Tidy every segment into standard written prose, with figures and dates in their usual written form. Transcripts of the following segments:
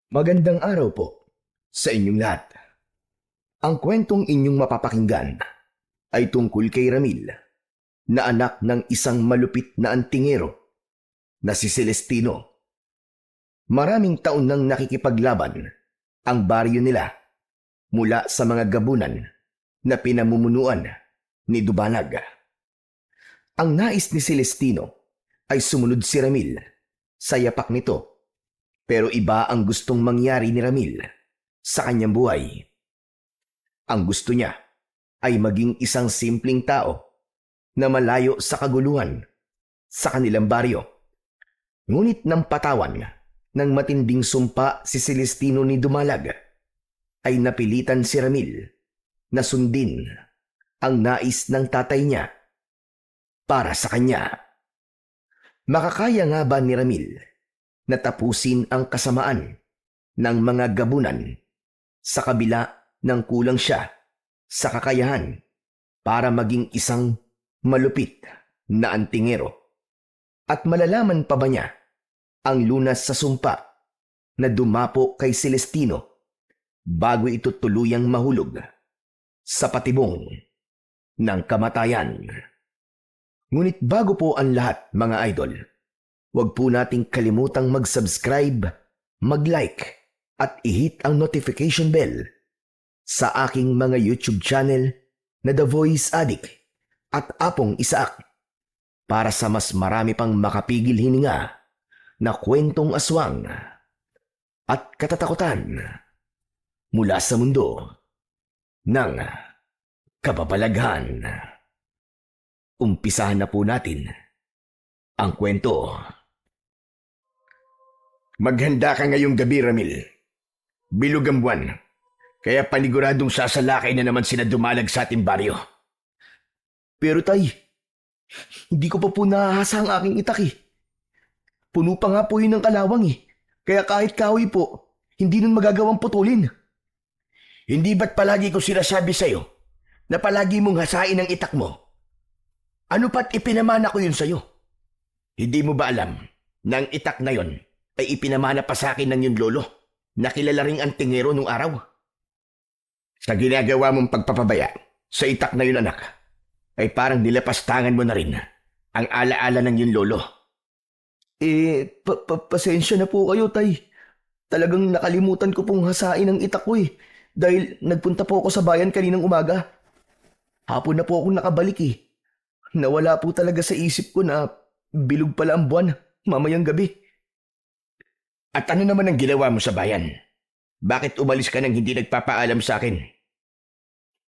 Magandang araw po sa inyong lahat. Ang kwentong inyong mapapakinggan ay tungkol kay Ramil, na anak ng isang malupit na antingero na si Celestino. Maraming taon nang nakikipaglaban ang baryo nila mula sa mga gabunan na pinamumunuan ni Dubanag. Ang nais ni Celestino ay sumunod si Ramil sa yapak nito, pero iba ang gustong mangyari ni Ramil sa kanyang buhay. Ang gusto niya ay maging isang simpleng tao na malayo sa kaguluhan sa kanilang baryo. Ngunit nang patawan ng matinding sumpa si Celestino ni Dumalag, ay napilitan si Ramil na sundin ang nais ng tatay niya para sa kanya. Makakaya nga ba ni Ramil na tapusin ang kasamaan ng mga gabunan sa kabila ng kulang siya sa kakayahan para maging isang malupit na antingero? At malalaman pa ba niya ang lunas sa sumpa na dumapo kay Celestino bago ito tuluyang mahulog sa patibong ng kamatayan? Ngunit bago po ang lahat, mga idol, huwag po nating kalimutang mag-subscribe, mag-like at i-hit ang notification bell sa aking mga YouTube channel na The Voice Addict at Apong Isaak, para sa mas marami pang makapigil hininga na kwentong aswang at katatakutan mula sa mundo ng kababalaghan. Umpisahan na po natin ang kwento. Maghanda ka ngayong gabi, Ramil. Bilog ang buwan, kaya paniguradong sasalakay na naman sina Dumalag sa ating baryo. Pero tay, hindi ko pa po nahahasa ang aking itak eh. Puno pa nga po yun ng kalawang eh. Kaya kahit kahoy po, hindi nun magagawang putulin. Hindi ba't palagi ko sinasabi sa'yo na palagi mong hasain ang itak mo? Ano pa't ipinamana ko yun sa'yo? Hindi mo ba alam na ang itak na yon ay ipinamana pa sa akin ng yung lolo na kilala ring antingero nung araw? Sa ginagawa mong pagpapabaya sa itak na yun, anak, ay parang nilapastangan mo na rin ang alaala ng yung lolo. Pasensya na po kayo, tay. Talagang nakalimutan ko pong hasain ang itak ko eh. Dahil nagpunta po ako sa bayan kaninang umaga. Hapon na po akong nakabalik eh. Nawala po talaga sa isip ko na bilog pala ang buwan mamayang gabi. At ano naman ang ginawa mo sa bayan? Bakit umalis ka nang hindi nagpapaalam sa akin?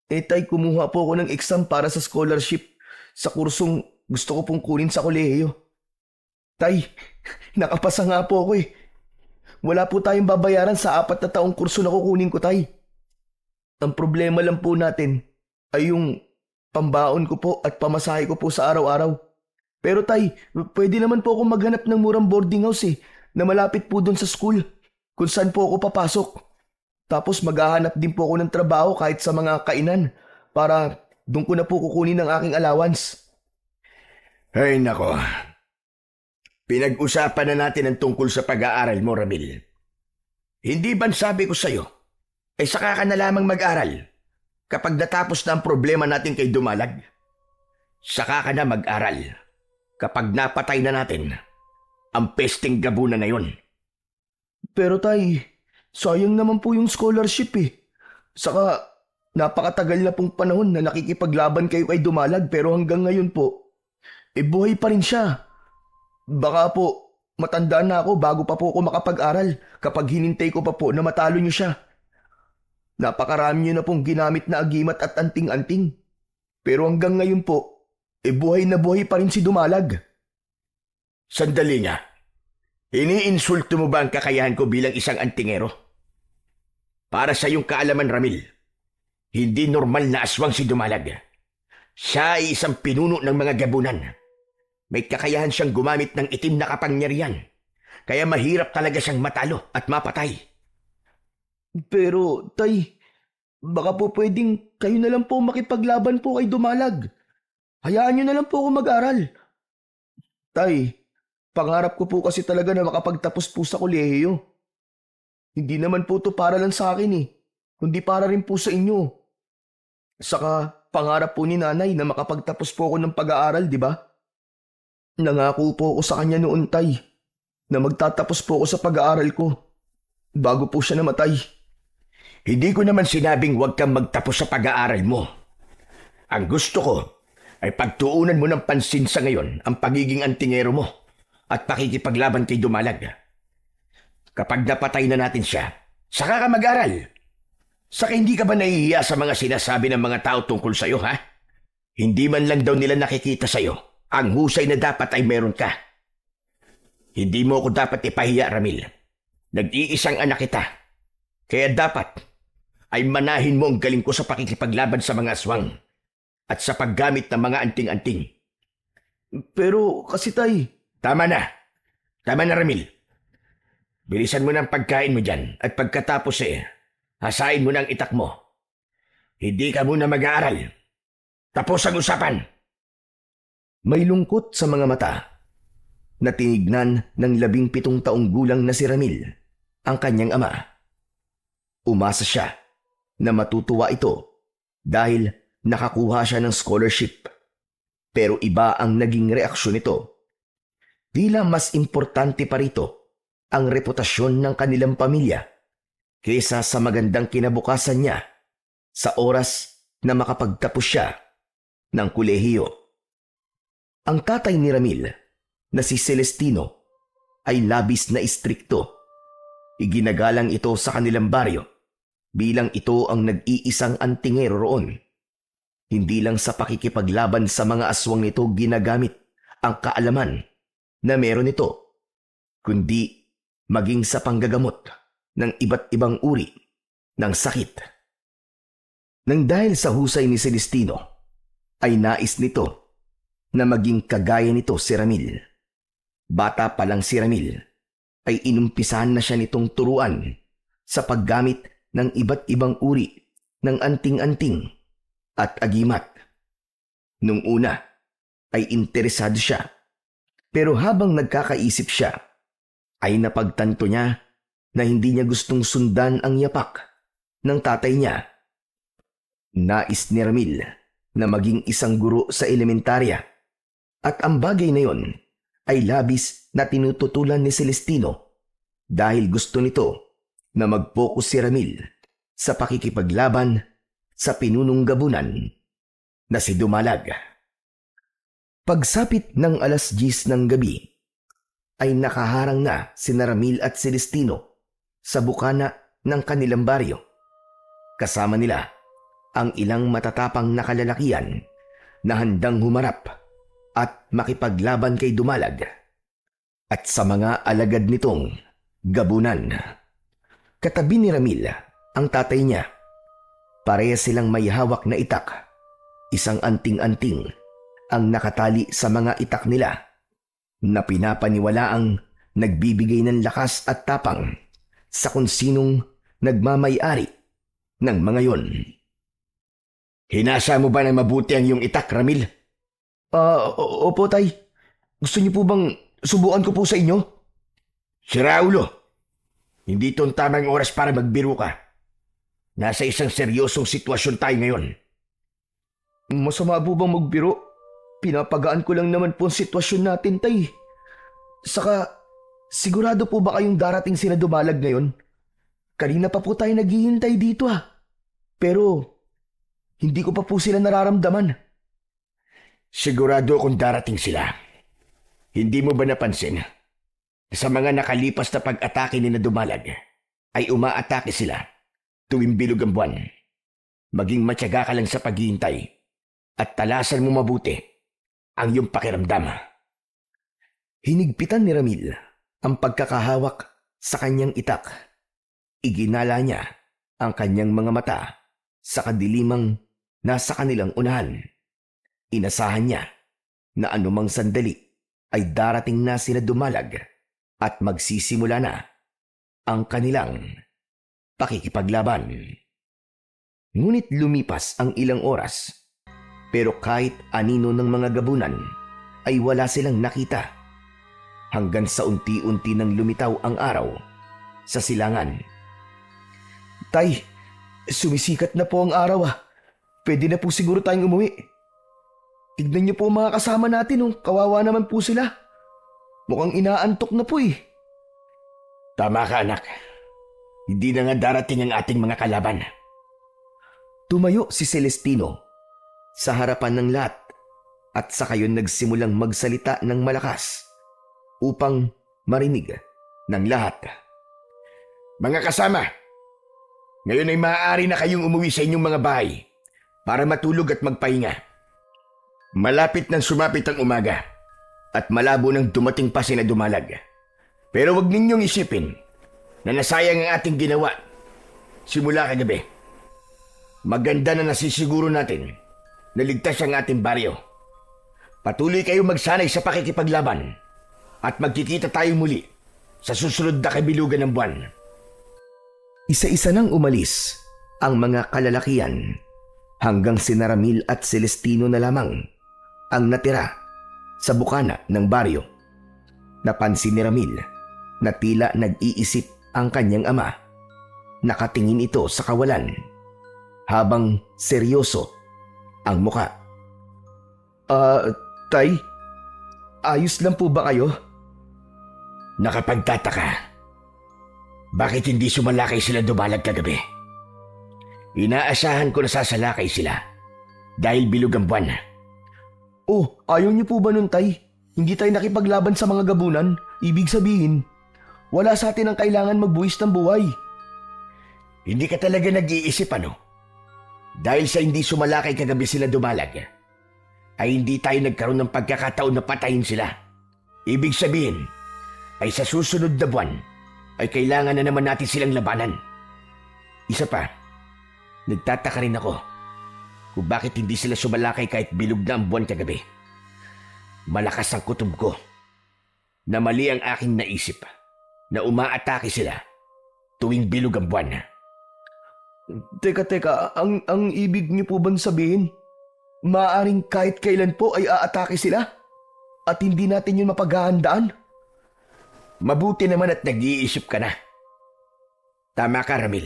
Tay, kumuha po ako ng exam para sa scholarship sa kursong gusto ko pong kunin sa kolehiyo. Tay, nakapasa nga po ako eh. Wala po tayong babayaran sa 4 na taong kurso na kukunin ko, tay. Ang problema lang po natin ay yung pambaon ko po at pamasahe ko po sa araw-araw. Pero tay, pwede naman po ako maghanap ng murang boarding house eh, na malapit po doon sa school, kung saan po ako papasok. Tapos maghahanap din po ako ng trabaho kahit sa mga kainan, para doon ko na po kukunin ang aking allowance. Ay nako, pinag-usapan na natin ang tungkol sa pag-aaral mo, Ramil. Hindi ba sabi ko sa'yo, ay saka ka na lamang mag-aral kapag natapos na ang problema natin kay Dumalag? Saka ka na mag-aral kapag napatay na natin ang pesting gabunan na yon. Pero tay, sayang naman po yung scholarship eh. Saka napakatagal na pong panahon na nakikipaglaban kayo kay Dumalag, pero hanggang ngayon po, buhay pa rin siya. Baka po matanda na ako bago pa po ako makapag-aral kapag hinintay ko pa po na matalo niyo siya. Napakarami niyo na pong ginamit na agimat at anting-anting. Pero hanggang ngayon po, buhay na buhay pa rin si Dumalag. Sandali nga. Iniinsulto mo ba ang kakayahan ko bilang isang antingero? Para sa iyong kaalaman, Ramil, hindi normal na aswang si Dumalag. Siya ay isang pinuno ng mga gabunan. May kakayahan siyang gumamit ng itim na kapangyarihan. Kaya mahirap talaga siyang matalo at mapatay. Pero, tay, baka po pwedeng kayo na lang po makipaglaban po kay Dumalag. Hayaan niyo na lang po ako mag-aral. Tay, pangarap ko po kasi talaga na makapagtapos po sa kolehiyo. Hindi naman po to para lang sa akin eh. Kundi para rin po sa inyo. Saka pangarap po ni nanay na makapagtapos po ako ng pag-aaral, di ba? Nangako po ako sa kanya noon, tay, na magtatapos po ako sa pag-aaral ko bago po siya namatay. Hindi ko naman sinabing huwag kang magtapos sa pag-aaral mo. Ang gusto ko ay pagtuunan mo ng pansin sa ngayon ang pagiging antingero mo at pakikipaglaban kay Dumalag. Kapag napatay na natin siya, saka ka mag-aral. Saka hindi ka ba nahihiya sa mga sinasabi ng mga tao tungkol sa'yo, ha? Hindi man lang daw nila nakikita sa'yo ang husay na dapat ay meron ka. Hindi mo ako dapat ipahiya, Ramil. Nag-iisang anak kita. Kaya dapat ay manahin mo ang galing ko sa pakikipaglaban sa mga aswang at sa paggamit ng mga anting-anting. Pero kasi tay... Tama na. Tama na, Ramil. Bilisan mo ng pagkain mo dyan at pagkatapos hasain mo ng itak mo. Hindi ka muna mag-aaral. Tapos ang usapan. May lungkot sa mga mata na tinignan ng 17 taong gulang na si Ramil ang kanyang ama. Umasa siya na matutuwa ito dahil nakakuha siya ng scholarship. Pero iba ang naging reaksyon nito. Tila mas importante pa rito ang reputasyon ng kanilang pamilya kaysa sa magandang kinabukasan niya sa oras na makapagtapos siya ng kolehiyo. Ang tatay ni Ramil na si Celestino ay labis na istrikto. Iginagalang ito sa kanilang baryo bilang ito ang nag-iisang antingero roon. Hindi lang sa pakikipaglaban sa mga aswang nito ginagamit ang kaalaman na meron ito, kundi maging sa panggagamot ng iba't ibang uri ng sakit. Nang dahil sa husay ni Celestino, ay nais nito na maging kagaya nito si Ramil. Bata pa lang si Ramil, ay inumpisahan na siya nitong turuan sa paggamit ng iba't ibang uri ng anting-anting at agimat. Nung una, ay interesado siya. Pero habang nagkakaisip siya, ay napagtanto niya na hindi niya gustong sundan ang yapak ng tatay niya. Nais ni Ramil na maging isang guro sa elementarya at ang bagay na yon ay labis na tinututulan ni Celestino dahil gusto nito na mag-focus si Ramil sa pakikipaglaban sa pinunong gabunan na si Dumalag. Pagsapit ng 10:00 ng gabi, ay nakaharang na si Ramil at Celestino sa bukana ng kanilang baryo. Kasama nila ang ilang matatapang na kalalakihan na handang humarap at makipaglaban kay Dumalag at sa mga alagad nitong gabunan. Katabi ni Ramil ang tatay niya. Parehas silang may hawak na itak. Isang anting-anting ang nakatali sa mga itak nila na pinapaniwalaang nagbibigay ng lakas at tapang sa kung sinong nagmamay-ari ng mga yon. Hinasa mo ba ng mabuti ang iyong itak, Ramil? Opo tay. Gusto niyo po bang subukan ko po sa inyo? Si Raulo, hindi ito ang tamang oras para magbiro ka. Nasa isang seryosong sitwasyon tayo ngayon. Masama po bang magbiro? Pinapagaan ko lang naman po ang sitwasyon natin, tay. Saka, sigurado po ba kayong darating sila Dumalag ngayon? Kanina pa po tayo naghihintay dito Pero, hindi ko pa po sila nararamdaman. Sigurado akong darating sila. Hindi mo ba napansin? Sa mga nakalipas na pag-atake ni na Dumalag, ay umaatake sila tuwing bilog ang buwan. Maging matyaga ka lang sa paghihintay at talasan mo mabuti ang iyong pakiramdam. Hinigpitan ni Ramil ang pagkakahawak sa kanyang itak. Iginala niya ang kanyang mga mata sa kadilimang nasa kanilang unahan. Inasahan niya na anumang sandali ay darating na sila Dumalag at magsisimula na ang kanilang pakikipaglaban. Ngunit lumipas ang ilang oras, pero kahit anino ng mga gabunan ay wala silang nakita hanggang sa unti-unti nang lumitaw ang araw sa silangan Tay, sumisikat na po ang araw ah. Pwede na po siguro tayong umuwi. Tignan niyo po ang mga kasama natin oh. Kawawa naman po sila. Mukhang inaantok na po eh. Tama ka, anak. Hindi na nga darating ang ating mga kalaban. Tumayo si Celestino sa harapan ng lahat at saka yun nagsimulang magsalita ng malakas upang marinig ng lahat. Mga kasama, ngayon ay maaari na kayong umuwi sa inyong mga bahay para matulog at magpahinga. Malapit nang sumapit ang umaga at malabo nang dumating pa sina Dumalag. Pero huwag ninyong isipin na nasayang ang ating ginawa simula kagabi. Maganda na nasisiguro natin na ligtas ang ating baryo. Patuloy kayong magsanay sa pakikipaglaban at magkikita tayo muli sa susunod na kabilugan ng buwan. Isa-isa nang umalis ang mga kalalakian hanggang sina Ramil at Celestino na lamang ang natira sa bukana ng baryo. Napansin ni Ramil na tila nag-iisip ang kanyang ama. Nakatingin ito sa kawalan habang seryoso ang muka. Tay, ayos lang po ba kayo? Nakapagtataka. Bakit hindi sumalakay sila Dumalag kagabi? Inaasahan ko na sasalakay sila dahil bilog ang buwan. Oh, ayaw niyo po ba nun, Tay? Hindi tayo nakipaglaban sa mga gabunan? Ibig sabihin, wala sa atin ang kailangan magbuwis ng buhay. Hindi ka talaga nag-iisip ano? Dahil sa hindi sumalakay kagabi sila Dumalag, ay hindi tayo nagkaroon ng pagkakataon na patayin sila. Ibig sabihin, ay sa susunod na buwan, ay kailangan na naman natin silang labanan. Isa pa, nagtataka rin ako kung bakit hindi sila sumalakay kahit bilog na ang buwan kagabi. Malakas ang kutob ko na mali ang aking naisip na umaatake sila tuwing bilog ang buwan. Teka, ang ibig niyo po bang sabihin, maaaring kahit kailan po ay aatake sila at hindi natin yun mapaghahandaan? Mabuti naman at nag-iisip ka na. Tama ka, Ramil.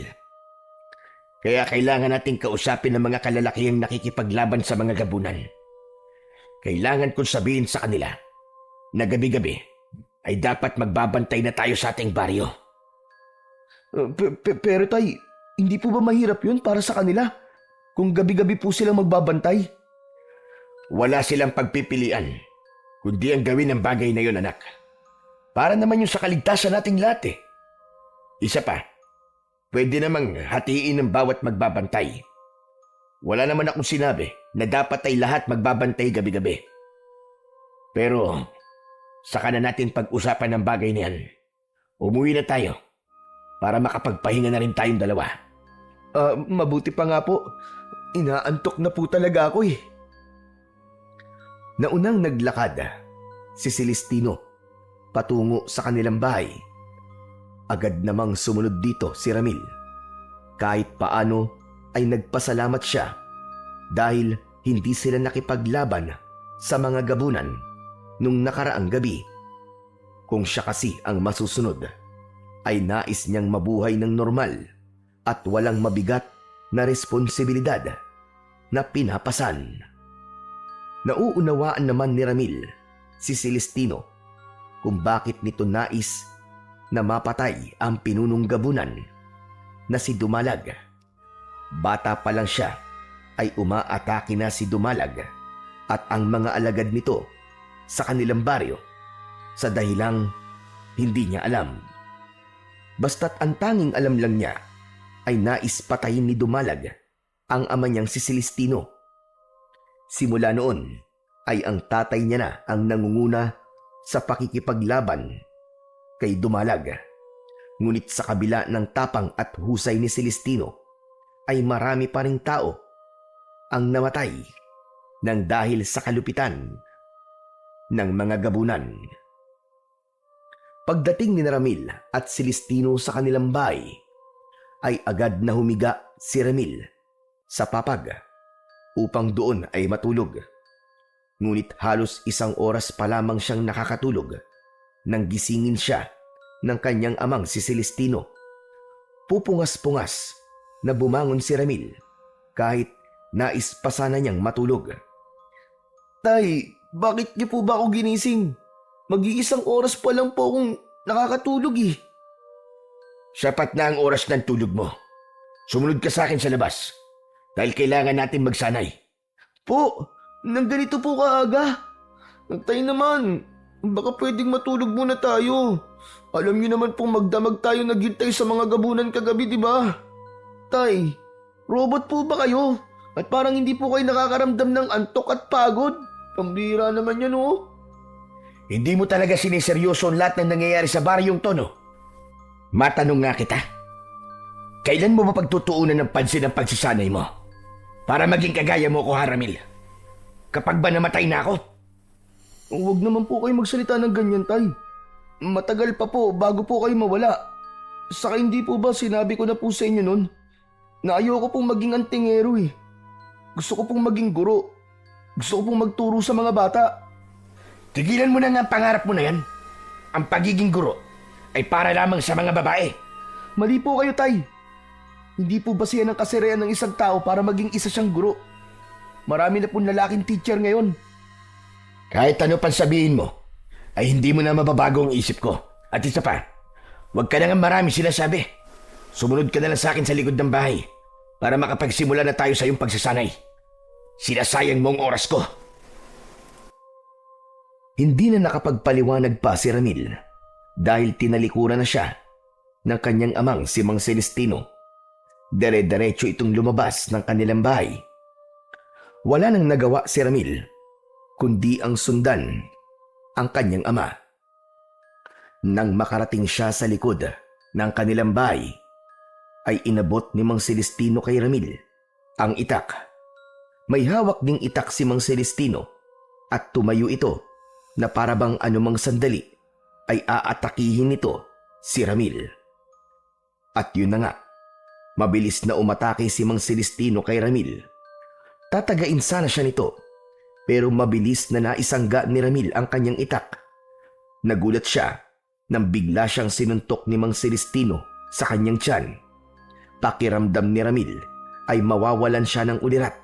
Kaya kailangan nating kausapin ng mga kalalakihang nakikipaglaban sa mga gabunan. Kailangan kong sabihin sa kanila na gabi-gabi ay dapat magbabantay na tayo sa ating baryo. Pero Tay, hindi po ba mahirap yun para sa kanila kung gabi-gabi po silang magbabantay? Wala silang pagpipilian kundi ang gawin ng bagay na yun, anak. Para naman yung sa kaligtasan nating lahat eh. Isa pa, pwede namang hatiin ng bawat magbabantay. Wala naman akong sinabi na dapat ay lahat magbabantay gabi-gabi. Pero, saka na natin pag-usapan ng bagay na yan. Umuwi na tayo para makapagpahinga na rin tayong dalawa. Mabuti pa nga po. Inaantok na po talaga ako eh. Naunang naglakad si Celestino patungo sa kanilang bahay. Agad namang sumunod dito si Ramil. Kahit paano ay nagpasalamat siya dahil hindi sila nakipaglaban sa mga gabunan nung nakaraang gabi. Kung siya kasi ang masusunod, ay nais niyang mabuhay ng normal at walang mabigat na responsibilidad na pinapasan. Nauunawaan naman ni Ramil si Celestino kung bakit nito nais na mapatay ang pinunong gabunan na si Dumalag. Bata pa lang siya ay umaatake na si Dumalag at ang mga alagad nito sa kanilang baryo sa dahilang hindi niya alam. Basta't ang tanging alam lang niya ay nais patayin ni Dumalag ang ama niyang si Celestino. Simula noon ay ang tatay niya na ang nangunguna sa pakikipaglaban kay Dumalag. Ngunit sa kabila ng tapang at husay ni Celestino ay marami pa ring tao ang namatay nang dahil sa kalupitan ng mga gabunan. Pagdating ni Ramil at Celestino sa kanilang bahay, ay agad na humiga si Ramil sa papag upang doon ay matulog. Ngunit halos 1 oras pa lamang siyang nakakatulog nang gisingin siya ng kanyang amang si Celestino. Pupungas-pungas na bumangon si Ramil kahit nais pa sana niyang matulog. Tay, bakit niyo po ba ako ginising? Mag-iisang oras pa lang po akong nakakatulog eh. Sapat na ang oras ng tulog mo. Sumunod ka sa akin sa labas dahil kailangan natin magsanay. Po, nang ganito po kaaga. Tay naman, baka pwedeng matulog muna tayo. Alam niyo naman pong magdamag tayo naghintay sa mga gabunan kagabi, di ba? Tay, robot po ba kayo? At parang hindi po kayo nakakaramdam ng antok at pagod? Pambira naman yan, oh. Hindi mo talaga siniseryoso ang lahat ng nangyayari sa baryong to, no? Matanong nga kita. Kailan mo ba pagtutuunan ng pansin ang pagsasanay mo? Para maging kagaya mo ko, Ramil. Kapag ba namatay na ako? Huwag naman po kayo magsalita ng ganyan, Tay. Matagal pa po bago po kayo mawala. Saka hindi po ba sinabi ko na po sa inyo nun na ayoko pong maging antingero eh. Gusto ko pong maging guro. Gusto ko pong magturo sa mga bata. Tigilan mo na nga ang pangarap mo na yan. Ang pagiging guro ay para lamang sa mga babae. Mali po kayo, Tay. Hindi po ba siya ng kasirayan ng isang tao para maging isa siyang guro? Marami na pong lalaking teacher ngayon. Kahit ano pang sabihin mo, ay hindi mo na mababago ang isip ko. At isa pa, huwag ka na nga marami sinasabi. Sumunod ka na lang sa akin sa likod ng bahay para makapagsimula na tayo sa iyong pagsasanay. Sinasayang mo ang oras ko. Hindi na nakapagpaliwanag pa si Ramil dahil tinalikuran na siya ng kanyang amang si Mang Celestino. Dere-derecho itong lumabas ng kanilang bahay. Wala nang nagawa si Ramil kundi ang sundan ang kanyang ama. Nang makarating siya sa likod ng kanilang bahay, ay inabot ni Mang Celestino kay Ramil ang itak. May hawak ding itak si Mang Celestino at tumayo ito na parabang anumang sandali ay aatakihin nito si Ramil. At yun na nga, mabilis na umatake si Mang Celestino kay Ramil. Tatagain sana siya nito, pero mabilis na naisangga ni Ramil ang kanyang itak. Nagulat siya nang bigla siyang sinuntok ni Mang Celestino sa kanyang tiyan. Pakiramdam ni Ramil ay mawawalan siya ng ulirat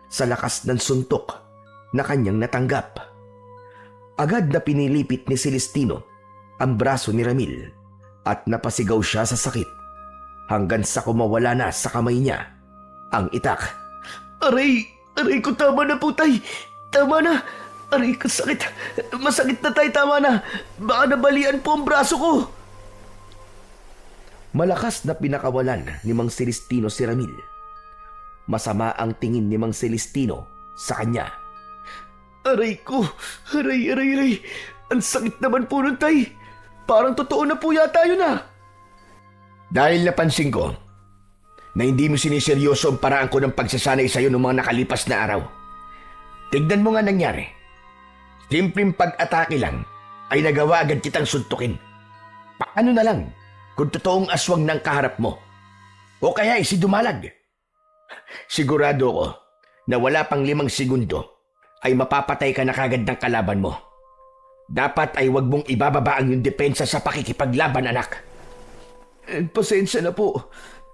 sa lakas ng suntok na kanyang natanggap. Agad na pinilipit ni Celestino ang braso ni Ramil at napasigaw siya sa sakit hanggang sa kumawala na sa kamay niya ang itak. Aray! Aray ko, tama na po, Tay! Tama na! Aray ko, sakit! Masakit na, Tay! Tama na! Baka nabalian po ang braso ko! Malakas na pinakawalan ni Mang Celestino si Ramil. Masama ang tingin ni Mang Celestino sa kanya. Aray ko! Aray, aray, aray! Ang sakit naman po nun, Tay! Parang totoo na po yata yun, ah! Dahil napansin ko na hindi mo siniseryoso ang paraan ko ng pagsasanay sa iyo noong mga nakalipas na araw. Tignan mo nga nangyari. Simpleng pag-atake lang ay nagawa agad kitang suntukin. Paano na lang kung totoong aswang ng kaharap mo? O kaya si Dumalag? Sigurado ko na wala pang 5 segundo ay mapapatay ka na kagad ng kalaban mo. Dapat ay wag mong ibababa ang iyong depensa sa pakikipaglaban, anak. Pasensya na po.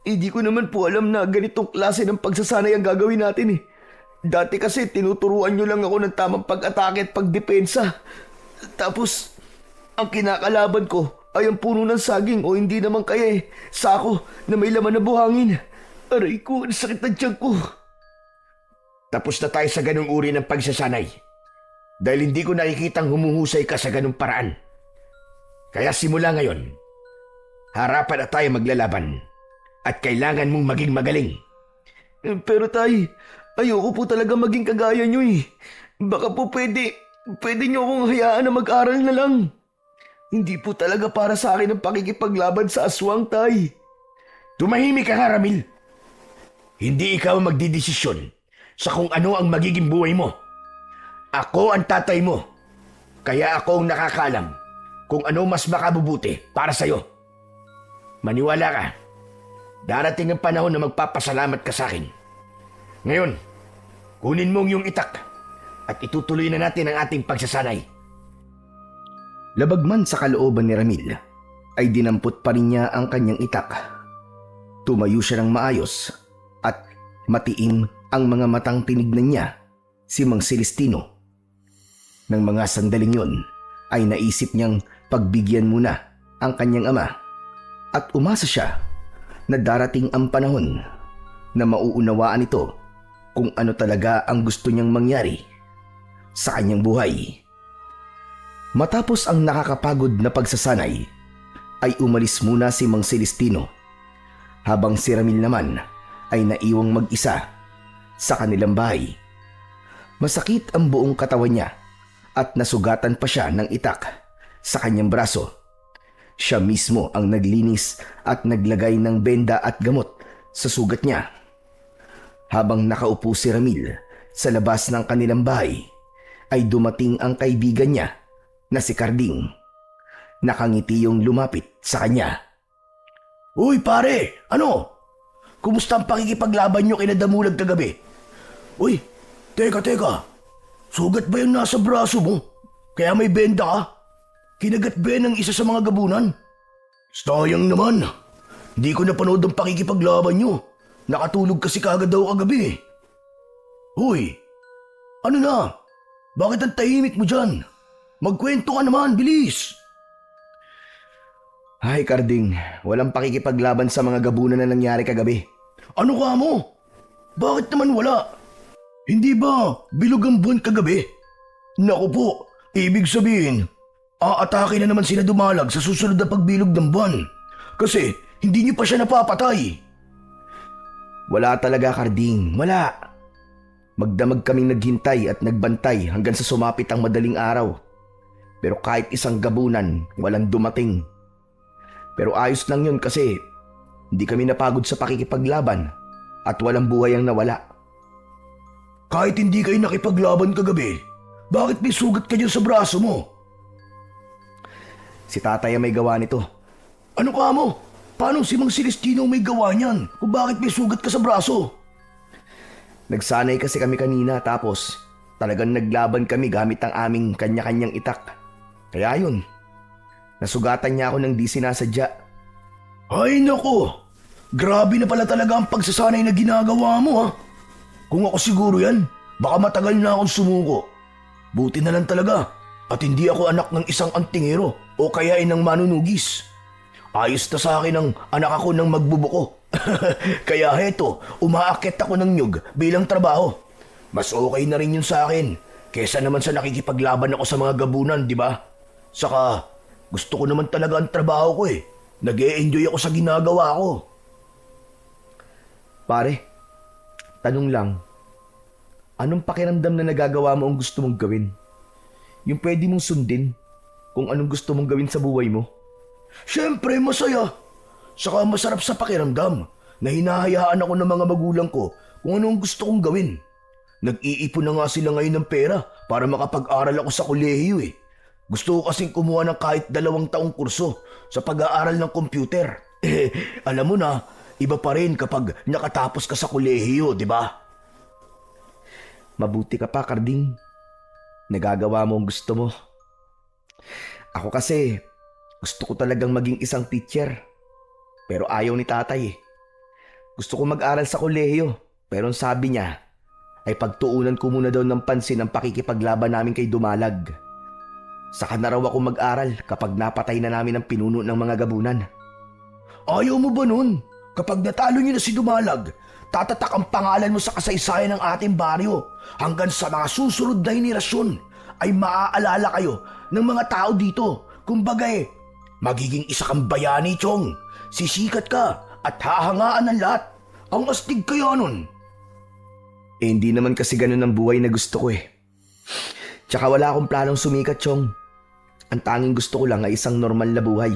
Hindi ko naman po alam na ganitong klase ng pagsasanay ang gagawin natin eh. Dati kasi tinuturuan nyo lang ako ng tamang pag-atake at pagdepensa. Tapos, ang kinakalaban ko ay ang puno ng saging o hindi naman kaya sako na may laman na buhangin. Aray ko, ang sakit na tiyan ko. Tapos na tayo sa ganung uri ng pagsasanay. Dahil hindi ko nakikitang humuhusay ka sa ganung paraan. Kaya simula ngayon, harapan na tayo maglalaban. At kailangan mong maging magaling. Pero Tay, ayoko po talaga maging kagaya nyo eh. Baka po pwede nyo akong hayaan na mag-aral na lang. Hindi po talaga para sa akin ang pakikipaglaban sa aswang, Tay. Tumahimik ka nga, Ramil. Hindi ikaw ang magdidesisyon sa kung ano ang magiging buhay mo. Ako ang tatay mo. Kaya ako ang nakakaalam kung ano mas makabubuti para sa'yo. Maniwala ka. Darating ang panahon na magpapasalamat ka sa akin. Ngayon, kunin mong yung itak at itutuloy na natin ang ating pagsasanay. Labagman sa kalooban ni Ramil, ay dinampot pa rin niya ang kanyang itak. Tumayo siya ng maayos Matiim ang mga matang tinignan niya si Mang Celestino. Nang mga sandaling yon ay naisip niyang pagbigyan muna ang kanyang ama at umasa siya na darating ang panahon na mauunawaan ito kung ano talaga ang gusto niyang mangyari sa kanyang buhay. Matapos ang nakakapagod na pagsasanay, ay umalis muna si Mang Celestino habang si Ramil naman ay naiwang mag-isa sa kanilang bahay. Masakit ang buong katawan niya at nasugatan pa siya ng itak sa kanyang braso. Siya mismo ang naglinis at naglagay ng benda at gamot sa sugat niya. Habang nakaupo si Ramil sa labas ng kanilang bahay, ay dumating ang kaibigan niya na si Carding. Nakangiti yung lumapit sa kanya. Uy pare, ano? Kumusta ang pakikipaglaban nyo kina Damulag kagabi? Uy, teka. Sugat ba yung nasa braso mo? Kaya may benda ka? Kinagat ba ng isa sa mga gabunan? Sayang naman. Hindi ko napanood ang pakikipaglaban nyo. Nakatulog kasi kagad daw kagabi. Uy, ano na? Bakit ang tahimik mo dyan? Magkwento ka naman, bilis! Ay, Carding, walang pakikipaglaban sa mga gabunan na nangyari kagabi. Ano ka mo? Bakit naman wala? Hindi ba bilog ang buwan kagabi? Naku po, ibig sabihin, aatake na naman sila Dumalag sa susunod na pagbilog ng buwan. Kasi hindi niyo pa siya napapatay. Wala talaga, Carding, wala. Magdamag kaming naghintay at nagbantay hanggang sa sumapit ang madaling araw. Pero kahit isang gabunan, walang dumating. Pero ayos lang yun kasi hindi kami napagod sa pakikipaglaban at walang buhay ang nawala. Kahit hindi kayo nakipaglaban kagabi, bakit may sugat ka dyan sa braso mo? Si tatay may gawa nito. Ano ka mo? Paano si Mang Celestino may gawa niyan kung bakit may sugat ka sa braso? Nagsanay kasi kami kanina tapos talagang naglaban kami gamit ang aming kanya-kanyang itak. Kaya yun, nasugatan niya ako ng di sinasadya. Ay nako, grabe na pala talaga ang pagsasanay na ginagawa mo ha. Kung ako siguro yan, baka matagal na akong sumuko. Buti na lang talaga at hindi ako anak ng isang antingero o kaya ng manunugis. Ayos na sa akin ang anak ako ng magbubuko. Kaya heto, umaakit ako ng nyug bilang trabaho. Mas okay na rin yun sa akin kesa naman sa nakikipaglaban ako sa mga gabunan, di ba? Saka gusto ko naman talaga ang trabaho ko eh. Nag-e-enjoy ako sa ginagawa ko. Pare, tanong lang, anong pakiramdam na nagagawa mo ang gusto mong gawin? Yung pwede mong sundin kung anong gusto mong gawin sa buhay mo? Siyempre, masaya. Saka masarap sa pakiramdam na hinahayaan ako ng mga magulang ko kung anong gusto kong gawin. Nag-iipon na nga sila ngayon ng pera para makapag-aral ako sa kolehiyo eh. Gusto ko kasing kumuha ng kahit 2 taong kurso sa pag-aaral ng computer. Alam mo na, iba pa rin kapag nakatapos ka sa kolehiyo, di ba? Mabuti ka pa, Carding. Nagagawa mo ang gusto mo. Ako kasi, gusto ko talagang maging isang teacher. Pero ayaw ni tatay eh. Gusto ko mag-aral sa kolehiyo, pero ang sabi niya ay pagtuunan ko muna daw ng pansin ang pakikipaglaban namin kay Dumalag. Saka na raw ako mag-aral kapag napatay na namin ang pinuno ng mga gabunan. Ayaw mo ba nun? Kapag natalo niyo na si Dumalag, tatatak ang pangalan mo sa kasaysayan ng ating baryo hanggang sa mga susunod na henerasyon ay maaalala kayo ng mga tao dito. Kumbaga magiging isa kang bayani, Chong. Sisikat ka at hahangaan ng lahat. Ang astig kaya nun. Hindi naman kasi ganun ang buhay na gusto ko eh. Tsaka wala akong planong sumikat, Chong. Ang tanging gusto ko lang ay isang normal na buhay.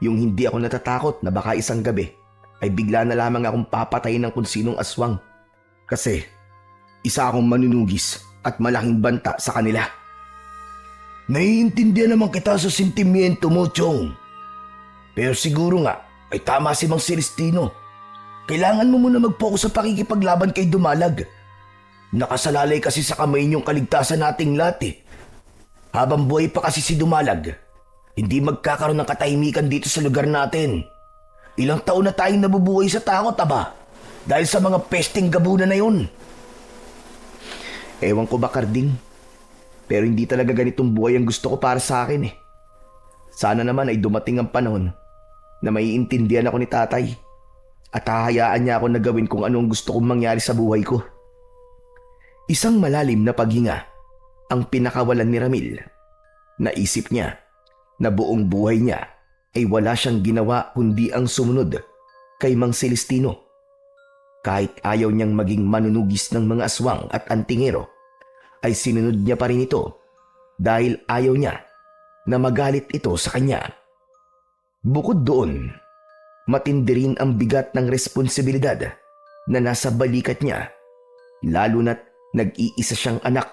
Yung hindi ako natatakot na baka isang gabi ay bigla na lamang akong papatayin ng kung sinong aswang. Kasi isa akong manunugis at malaking banta sa kanila. Naiintindihan naman kita sa sentimiento mo, Chong. Pero siguro nga ay tama si Mang Celestino. Kailangan mo muna mag-focus sa pakikipaglaban kay Dumalag. Nakasalalay kasi sa kamay niyong kaligtasan nating lahat eh. Habang buhay pa kasi si Dumalag, hindi magkakaroon ng katahimikan dito sa lugar natin. Ilang taon na tayong nabubuhay sa takot, aba. dahil sa mga pesting gabunan na yun. Ewan ko ba, Karding, pero hindi talaga ganitong buhay ang gusto ko para sa akin eh. Sana naman ay dumating ang panahon na maiintindihan ako ni tatay at hahayaan niya ako na gawin kung ano ang gusto kong mangyari sa buhay ko. Isang malalim na paghinga ang pinakawalan ni Ramil. Naisip niya na buong buhay niya ay wala siyang ginawa kundi ang sumunod kay Mang Celestino. Kahit ayaw niyang maging manunugis ng mga aswang at antingero, ay sinunod niya pa rin ito dahil ayaw niya na magalit ito sa kanya. Bukod doon, matindi rin ang bigat ng responsibilidad na nasa balikat niya, lalo na't nag-iisa siyang anak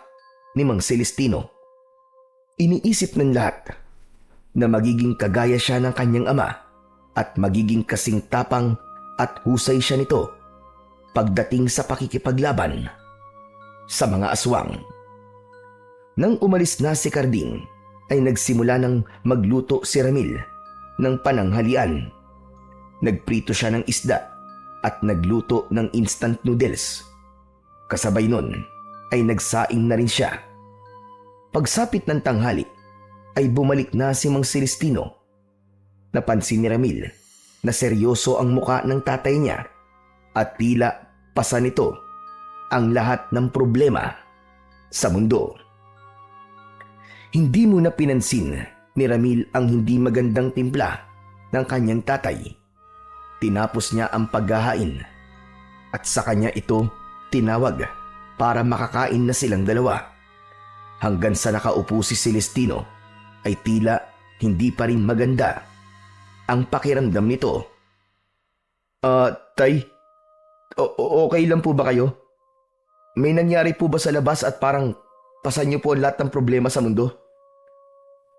ni Mang Celestino. Iniisip ng lahat na magiging kagaya siya ng kanyang ama at magiging kasing tapang at husay siya nito pagdating sa pakikipaglaban sa mga aswang. Nang umalis na si Karding, ay nagsimula ng magluto si Ramil ng pananghalian. Nagprito siya ng isda at nagluto ng instant noodles. Kasabay nun ay nagsaing na rin siya. Pagsapit ng tanghali ay bumalik na si Mang Celestino. Napansin ni Ramil na seryoso ang muka ng tatay niya at tila pasa nito ang lahat ng problema sa mundo. Hindi mo na pinansin ni Ramil ang hindi magandang timpla ng kanyang tatay. Tinapos niya ang paghahain at sa kanya ito tinawag para makakain na silang dalawa. Hanggang sa nakaupo si Celestino ay tila hindi pa rin maganda ang pakiramdam nito. Tay, okay lang po ba kayo? May nangyari po ba sa labas at parang pasan niyo po ang lahat ng problema sa mundo?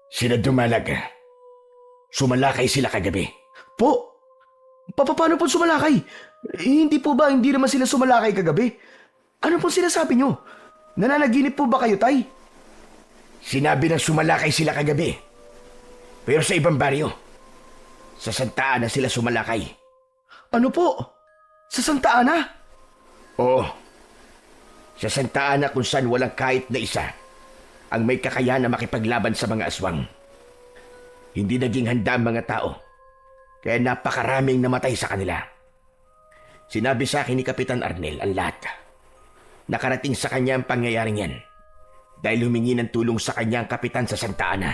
Sila Dumalag. Sumalakay sila kagabi. Po? Paano po sumalakay? Hindi po ba hindi naman sila sumalakay kagabi? Ano po sinasabi niyo? Nananaginip po ba kayo, Tay? Sinabi ng sumalakay sila kagabi. Pero sa ibang baryo. Sa Santa Ana sila sumalakay. Ano po? Sa Santa Ana? Oo. Sa Santa Ana kung saan walang kahit na isa ang may kakayahan na makipaglaban sa mga aswang. Hindi naging handa ang mga tao, kaya napakaraming namatay sa kanila. Sinabi sa akin ni Kapitan Arnel ang lahat. Nakarating sa kanya ang pangyayaring yan dahil humingi ng tulong sa kanya ang kapitan sa Santa Ana.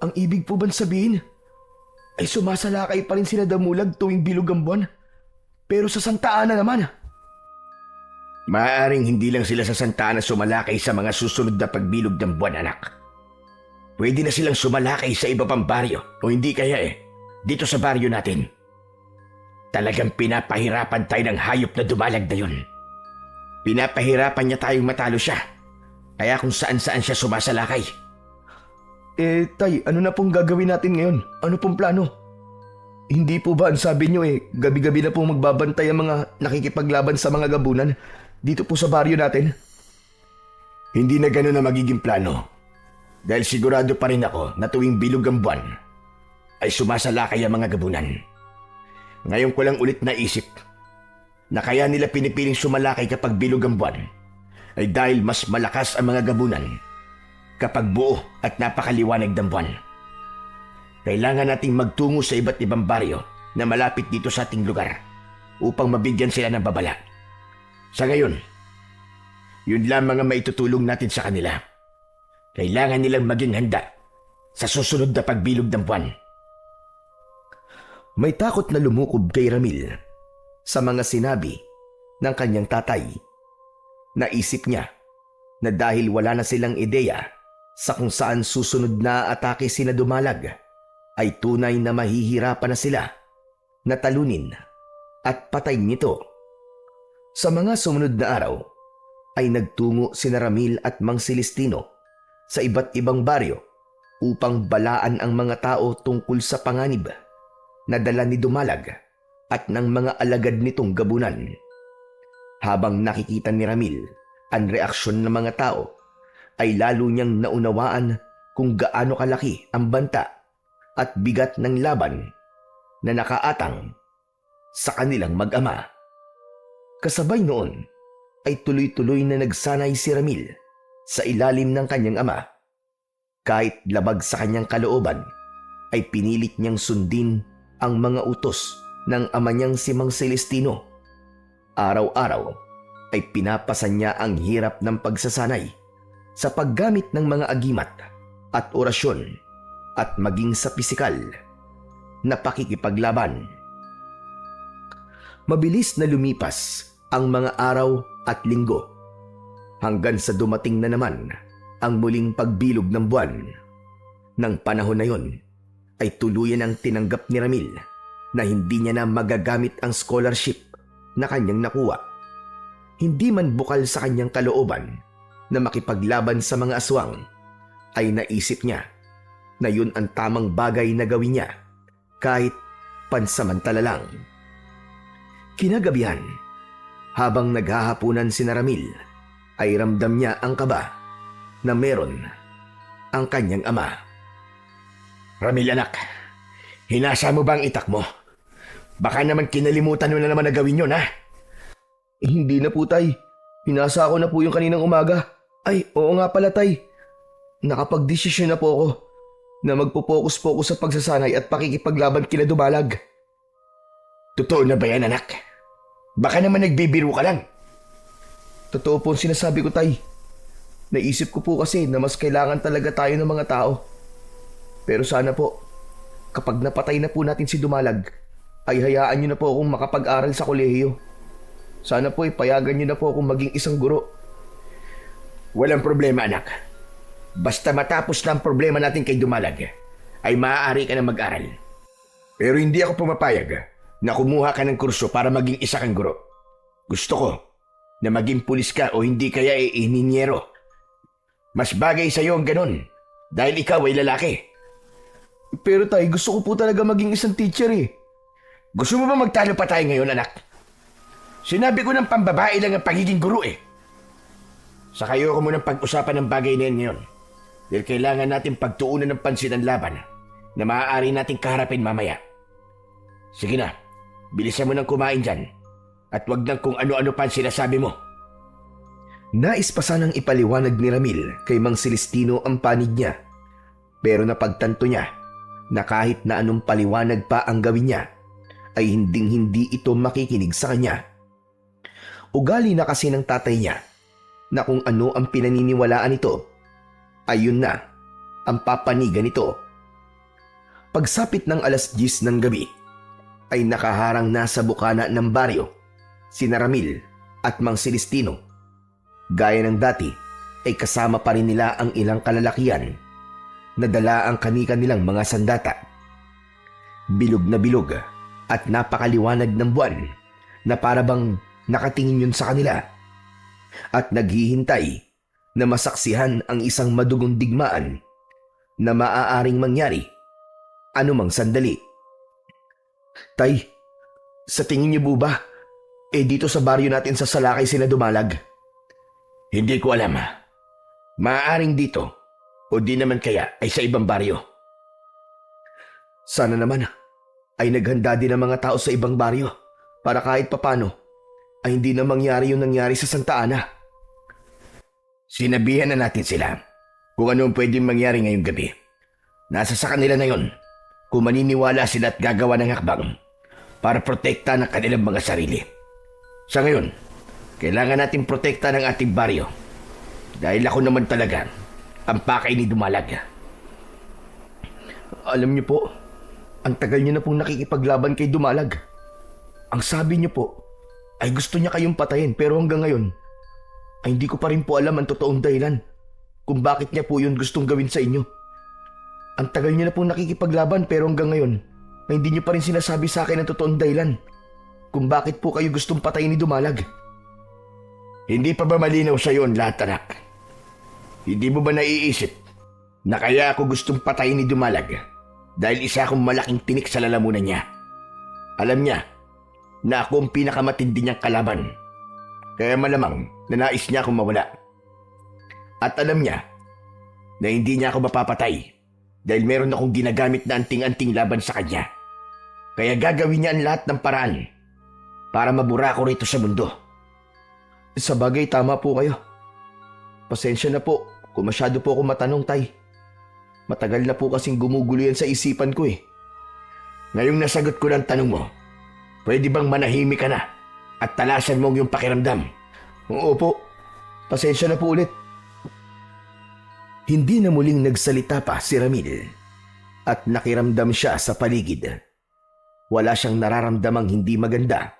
Ang ibig po bang sabihin ay sumasalakay pa rin sila Damulag tuwing bilog ang buwan? Pero sa Santa Ana naman? Maaaring hindi lang sila sa Santa Ana sumalakay sa mga susunod na pagbilog ng buwan, anak. Pwede na silang sumalakay sa iba pang baryo o hindi kaya dito sa baryo natin. Talagang pinapahirapan tayo ng hayop na Dumalag na yun. Pinapahirapan niya tayong matalo siya. Kaya kung saan-saan siya sumasalakay. Tay, ano na pong gagawin natin ngayon? Ano pong plano? Hindi po ba ang sabi niyo gabi-gabi na pong magbabantay ang mga nakikipaglaban sa mga gabunan dito po sa baryo natin? Hindi na gano'n na magiging plano. Dahil sigurado pa rin ako na tuwing bilog ang buwan ay sumasalakay ang mga gabunan. Ngayon ko lang ulit naisip na kaya nila pinipiling sumalakay kapag bilog ang buwan ay dahil mas malakas ang mga gabunan kapag buo at napakaliwanag ng buwan. Kailangan nating magtungo sa iba't ibang baryo na malapit dito sa ating lugar upang mabigyan sila ng babala. Sa ngayon, yun lamang ang maitutulong natin sa kanila. Kailangan nilang maging handa sa susunod na pagbilog ng buwan. May takot na lumukob kay Ramil sa mga sinabi ng kanyang tatay. Naisip niya na dahil wala na silang ideya sa kung saan susunod na atake sila Dumalag, ay tunay na mahihirapan na sila na talunin at patayin nito. Sa mga sumunod na araw ay nagtungo sina Ramil at Mang Celestino sa iba't ibang baryo upang balaan ang mga tao tungkol sa panganib na dala ni Dumalag at ng mga alagad nitong gabunan. Habang nakikita ni Ramil ang reaksyon ng mga tao, ay lalo niyang naunawaan kung gaano kalaki ang banta at bigat ng laban na nakaatang sa kanilang mag-ama. Kasabay noon ay tuloy-tuloy na nagsanay si Ramil sa ilalim ng kanyang ama. Kahit labag sa kanyang kalooban, ay pinilit niyang sundin ang mga utos ng ama niyang si Mang Celestino. Araw-araw ay pinapasan niya ang hirap ng pagsasanay sa paggamit ng mga agimat at orasyon at maging sa pisikal na pakikipaglaban. Mabilis na lumipas ang mga araw at linggo hanggang sa dumating na naman ang muling pagbilog ng buwan. Nang panahon na yon ay tuluyan ang tinanggap ni Ramil na hindi niya na magagamit ang scholarship na kanyang nakuha. Hindi man bukal sa kanyang kalooban na makipaglaban sa mga aswang, ay naisip niya na yun ang tamang bagay na gawin niya kahit pansamantala lang. Kinagabihan, habang naghahapunan si Ramil, ay ramdam niya ang kaba na meron ang kanyang ama. Ramil anak, hinasa mo ba ang itak mo? Baka naman kinalimutan mo na naman na gawin yun, ha? Hindi na po, tay. Hinasa ko na po yung kaninang umaga. Ay, oo nga pala, tay. Nakapag-desisyon na po ako na magpo-focus-focus sa pagsasanay at pakikipaglaban kila Dumalag. Totoo na ba yan, anak? Baka naman nagbibiro ka lang. Totoo po ang sinasabi ko, tay. Naisip ko po kasi na mas kailangan talaga tayo ng mga tao. Pero sana po, kapag napatay na po natin si Dumalag, ay hayaan niyo na po akong makapag-aral sa kolehiyo. Sana po payagan niyo na po akong maging isang guro. Walang problema, anak. Basta matapos na ang problema natin kay Dumalag, ay maaari ka na mag-aral. Pero hindi ako pumapayag na kumuha ka ng kurso para maging isa kang guro. Gusto ko na maging pulis ka o hindi kaya ininyero. Mas bagay sa iyo ang ganun dahil ikaw ay lalaki. Pero tay, gusto ko po talaga maging isang teacher eh. Gusto mo ba magtalo pa tayo ngayon, anak? Sinabi ko ng pambabae lang ang pagiging guro eh. Sa kayo ko munang pag-usapan ng bagay na yan ngayon. Dahil kailangan natin pagtuunan ng pansin ang laban na maaari nating kaharapin mamaya. Sige na, bilisan mo nang kumain dyan. At wag nang kung ano-ano pa ang sinasabi mo. Nais pa sanang ipaliwanag ni Ramil kay Mang Celestino ang panig niya. Pero napagtanto niya na kahit na anong paliwanag pa ang gawin niya, ay hinding-hindi ito makikinig sa kanya. Ugali na kasi ng tatay niya na kung ano ang pinaniniwalaan nito, ayun na ang papanigan nito. Pagsapit ng 10:00 ng gabi, ay nakaharang na sa bukana ng baryo sina Ramil at Mang Celestino. Gaya ng dati, ay kasama pa rin nila ang ilang kalalakian na dala ang kani-kanilang mga sandata. Bilog na bilog at napakaliwanag ng buwan na parabang nakatingin yun sa kanila at naghihintay na masaksihan ang isang madugong digmaan na maaaring mangyari anumang sandali. Tay, sa tingin niyo ba, dito sa baryo natin sa Salakay sila Dumalag? Hindi ko alam. Maaaring dito o di naman kaya ay sa ibang baryo. Sana naman ay naghanda din ang mga tao sa ibang baryo para kahit papano ay hindi na mangyari yung nangyari sa Santa Ana. Sinabihan na natin sila kung ano ang pwedeng mangyari ngayong gabi. Nasa sa kanila na yon kung maniniwala sila at gagawa ng hakbang para protekta ng kanilang mga sarili. Sa ngayon, kailangan natin protekta ng ating baryo dahil ako naman talaga ang pakay ni Dumalag. Alam niyo po, ang tagal niyo na pong nakikipaglaban kay Dumalag. Ang sabi niyo po ay gusto niya kayong patayin pero hanggang ngayon ay hindi ko pa rin po alam ang totoong dahilan kung bakit niya po yun gustong gawin sa inyo. Ang tagal niyo na pong nakikipaglaban pero hanggang ngayon ay hindi niyo pa rin sinasabi sa akin ang totoong dahilan kung bakit po kayo gustong patayin ni Dumalag. Hindi pa ba malinaw sa iyo ang lahat, anak? Hindi mo ba naiisip na kaya ako gustong patayin ni Dumalag dahil isa akong malaking tinik sa lalamunan niya? Alam niya na ako ang pinakamatindi niyang kalaban, kaya malamang na nais niya akong mawala. At alam niya na hindi niya ako mapapatay dahil meron akong ginagamit na anting-anting laban sa kanya. Kaya gagawin niya ang lahat ng paraan para mabura ko rito sa mundo Sa bagay, tama po kayo. Pasensya na po kung masyado po ako matanong, Tay. Matagal na po kasing gumugulo yan sa isipan ko eh. Ngayong nasagot ko ng tanong mo, pwede bang manahimik ka na at talasan mo yung pakiramdam? Oo po. Pasensya na po ulit. Hindi na muling nagsalita pa si Ramil at nakiramdam siya sa paligid. Wala siyang nararamdamang hindi maganda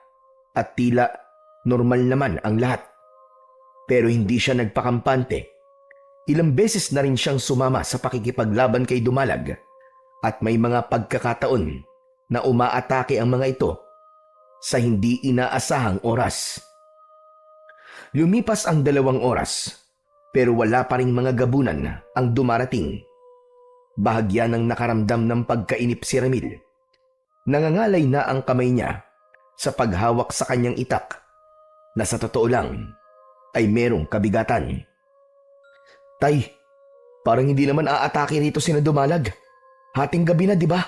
at tila normal naman ang lahat. Pero hindi siya nagpakampante. Ilang beses na rin siyang sumama sa pakikipaglaban kay Dumalag at may mga pagkakataon na umaatake ang mga ito sa hindi inaasahang oras. Lumipas ang 2 oras pero wala pa ring mga gabunan ang dumarating. Bahagya ng nakaramdam ng pagkainip si Ramil. Nangangalay na ang kamay niya sa paghawak sa kanyang itak na sa totoo lang ay merong kabigatan. Tay, parang hindi naman aatake rito sina Dumalag. Hating gabi na, di ba?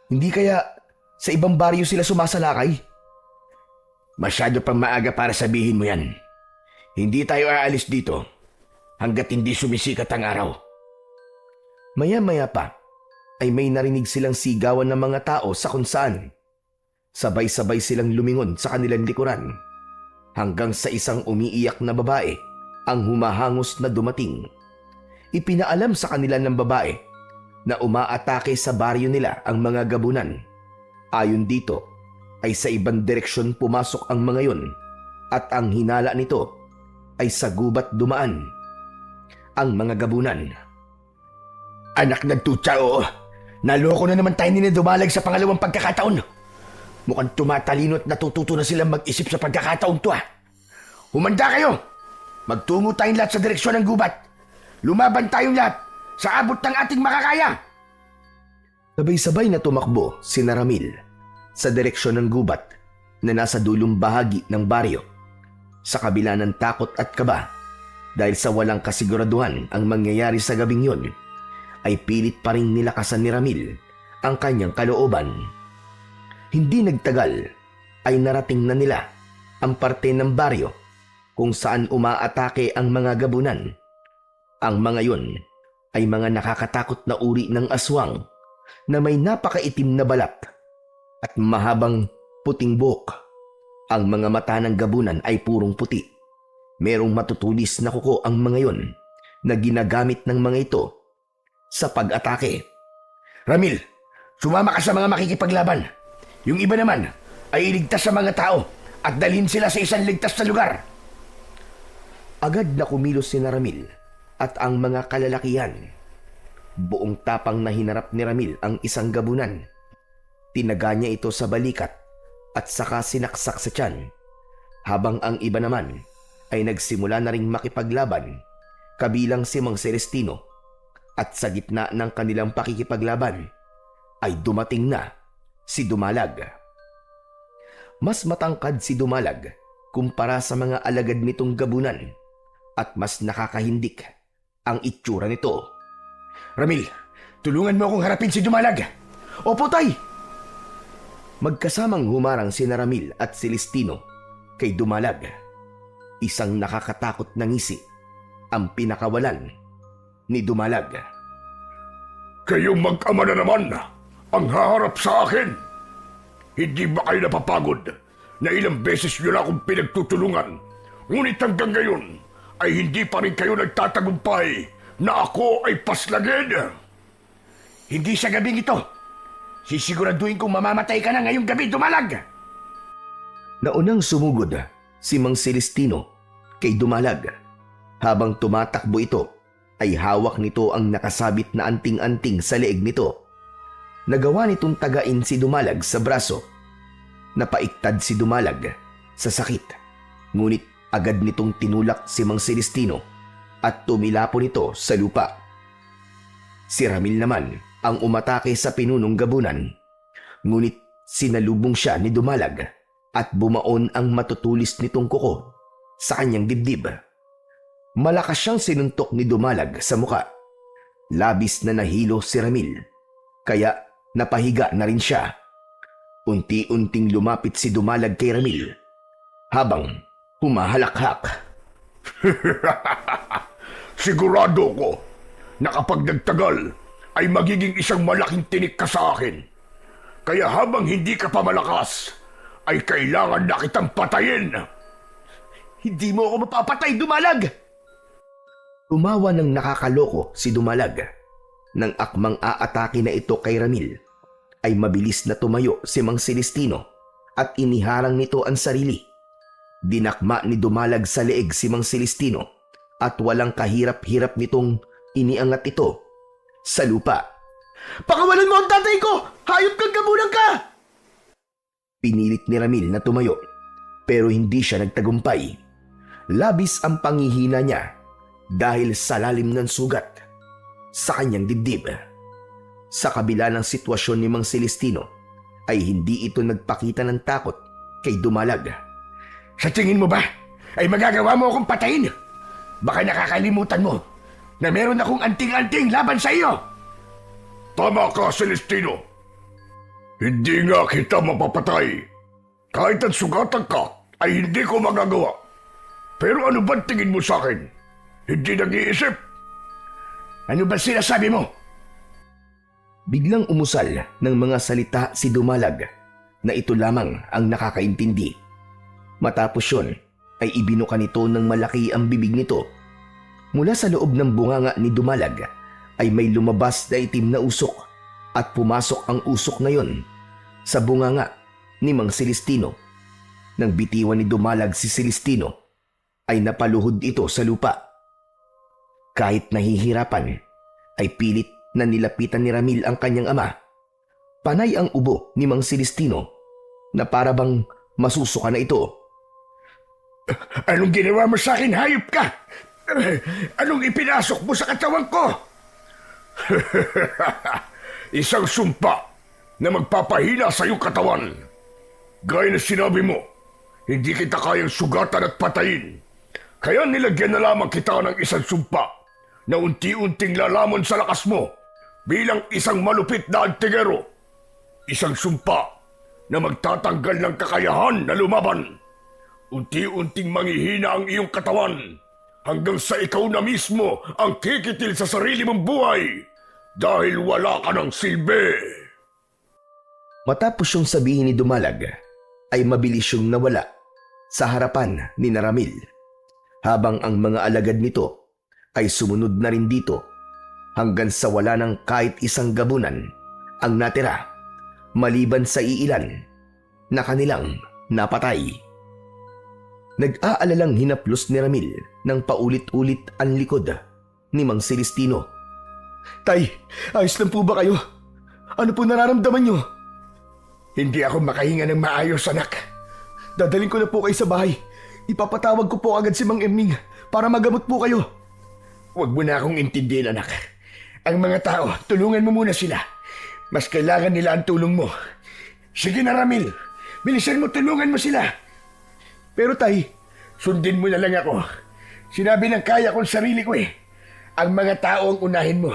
Hindi kaya sa ibang baryo sila sumasalakay? Masyado pang maaga para sabihin mo yan. Hindi tayo aalis dito hanggat hindi sumisikat ang araw. Maya-maya pa ay may narinig silang sigawan ng mga tao sa kung saan. Sabay-sabay silang lumingon sa kanilang likuran hanggang sa isang umiiyak na babae ang humahangos na dumating. Ipinaalam sa kanila ng babae na umaatake sa baryo nila ang mga gabunan. Ayon dito ay sa ibang direksyon pumasok ang mga yon at ang hinala nito ay sa gubat dumaan ang mga gabunan. Anak ng tutsa, oo. Naloko na naman tayo ni Dumalag sa pangalawang pagkakataon. Mukhang tumatalino at natututo na silang mag-isip sa pagkakataon to ah. Humanda kayo! Magtungo tayong lahat sa direksyon ng gubat. Lumaban tayong lahat sa abot ng ating makakaya. Sabay-sabay na tumakbo si Ramil sa direksyon ng gubat na nasa dulong bahagi ng baryo. Sa kabila ng takot at kaba dahil sa walang kasiguraduhan ang mangyayari sa gabing yon, ay pilit pa rin nilakasan ni Ramil ang kanyang kalooban. Hindi nagtagal ay narating na nila ang parte ng baryo kung saan umaatake ang mga gabunan. Ang mga yon ay mga nakakatakot na uri ng aswang na may napakaitim na balat at mahabang puting buhok. Ang mga mata ng gabunan ay purong puti. Merong matutulis na kuko ang mga yon na ginagamit ng mga ito sa pag-atake. Ramil, sumama ka sa mga makikipaglaban. Yung iba naman ay iligtas sa mga tao at dalhin sila sa isang ligtas na lugar. Agad na kumilos si Ramil at ang mga kalalakihan. Buong tapang na hinarap ni Ramil ang isang gabunan. Tinaga niya ito sa balikat at saka sinaksak sa tiyan, habang ang iba naman ay nagsimula na ring makipaglaban, kabilang si Mang Celestino. At sa gitna ng kanilang pakikipaglaban ay dumating na si Dumalag. Mas matangkad si Dumalag kumpara sa mga alagad nitong gabunan at mas nakakahindik ang itsura nito. Ramil, tulungan mo akong harapin si Dumalag. Opo, Tay! Magkasamang humarang si Ramil at Celestino kay Dumalag. Isang nakakatakot na ngisi ang pinakawalan ni Dumalag. Kayong mag-ama na naman ang haharap sa akin. Hindi ba kayo napapagod na ilang beses nyo na akong pinagtutulungan, ngunit hanggang ngayon ay hindi pa rin kayo nagtatagumpay na ako ay paslagin? Hindi sa gabing ito. Sisiguraduhin kong mamamatay ka na ngayong gabi, Dumalag. Naunang sumugod si Mang Celestino kay Dumalag. Habang tumatakbo ito, ay hawak nito ang nakasabit na anting-anting sa leeg nito. Nagawa nitong tagain si Dumalag sa braso. Napaiktad si Dumalag sa sakit. Ngunit agad nitong tinulak si Mang Celestino at tumilapon ito sa lupa. Si Ramil naman ang umatake sa pinunong gabunan. Ngunit sinalubong siya ni Dumalag at bumaon ang matutulis nitong kuko sa kanyang dibdib. Malakas siyang sinuntok ni Dumalag sa muka. Labis na nahilo si Ramil, kaya napahiga na rin siya. Unti-unting lumapit si Dumalag kay Ramil habang Humahalakhak. Sigurado ko na kapag nagtagal ay magiging isang malaking tinik ka sa akin. Kaya habang hindi ka pa malakas, ay kailangan na kitang patayin. Hindi mo ako mapapatay, Dumalag! Tumawa ng nakakaloko si Dumalag. Nang akmang aatake na ito kay Ramil, ay mabilis na tumayo si Mang Celestino at iniharang nito ang sarili. Dinakma ni Dumalag sa leeg si Mang Celestino at walang kahirap-hirap nitong iniangat ito sa lupa. Pakawalan mo ang tatay ko! Hayop kang kabulang ka! Pinilit ni Ramil na tumayo pero hindi siya nagtagumpay. Labis ang panghihina niya dahil sa lalim ng sugat sa kanyang dibdib. Sa kabila ng sitwasyon ni Mang Celestino ay hindi ito nagpakita ng takot kay Dumalag. Sa tingin mo ba ay magagawa mo akong patayin? Baka nakakalimutan mo na meron akong anting-anting laban sa iyo. Tama ka, Celestino. Hindi nga kita mapapatay. Kahit ang sugatan ka ay hindi ko magagawa. Pero ano ba tingin mo sa akin? Hindi nag-iisip. Ano ba sinasabi mo? Biglang umusal ng mga salita si Dumalag na ito lamang ang nakakaintindi. Matapos yun ay ibinuka nito ng malaki ang bibig nito. Mula sa loob ng bunganga ni Dumalag ay may lumabas na itim na usok at pumasok ang usok na yon sa bunganga ni Mang Celestino. Nang bitiwan ni Dumalag si Celestino ay napaluhod ito sa lupa. Kahit nahihirapan ay pilit na nilapitan ni Ramil ang kanyang ama. Panay ang ubo ni Mang Celestino na para bang masusuka na ito. Anong ginawa mo sa akin, hayop ka? Anong ipinasok mo sa katawan ko? Isang sumpa na magpapahina sa iyong katawan. Gaya na sinabi mo, hindi kita kayang sugatan at patayin. Kaya nilagyan na lamang kita ng isang sumpa na unti-unting lalamon sa lakas mo bilang isang malupit na antingero. Isang sumpa na magtatanggal ng kakayahan na lumaban. Unti-unting manghihina ang iyong katawan hanggang sa ikaw na mismo ang kikitil sa sarili mong buhay dahil wala ka ng silbi. Matapos yung sabihin ni Dumalag ay mabilis yung nawala sa harapan ni Ramil, habang ang mga alagad nito ay sumunod na rin dito hanggang sa wala ng kahit isang gabunan ang natira maliban sa iilan na kanilang napatay. Nag-aalalang hinaplos ni Ramil ng paulit-ulit ang likod ni Mang Celestino. Tay, ayos lang po ba kayo? Ano po nararamdaman nyo? Hindi ako makahinga ng maayos, anak. Dadaling ko na po kayo sa bahay. Ipapatawag ko po agad si Mang Erning para magamot po kayo. Huwag mo na akong intindihin, anak. Ang mga tao, tulungan mo muna sila. Mas kailangan nila ang tulong mo. Sige na, Ramil. Bilisan mo, tulungan mo sila. Pero tay, sundin mo na lang ako. Sinabi ng kaya kong sarili ko eh. Ang mga tao ang unahin mo.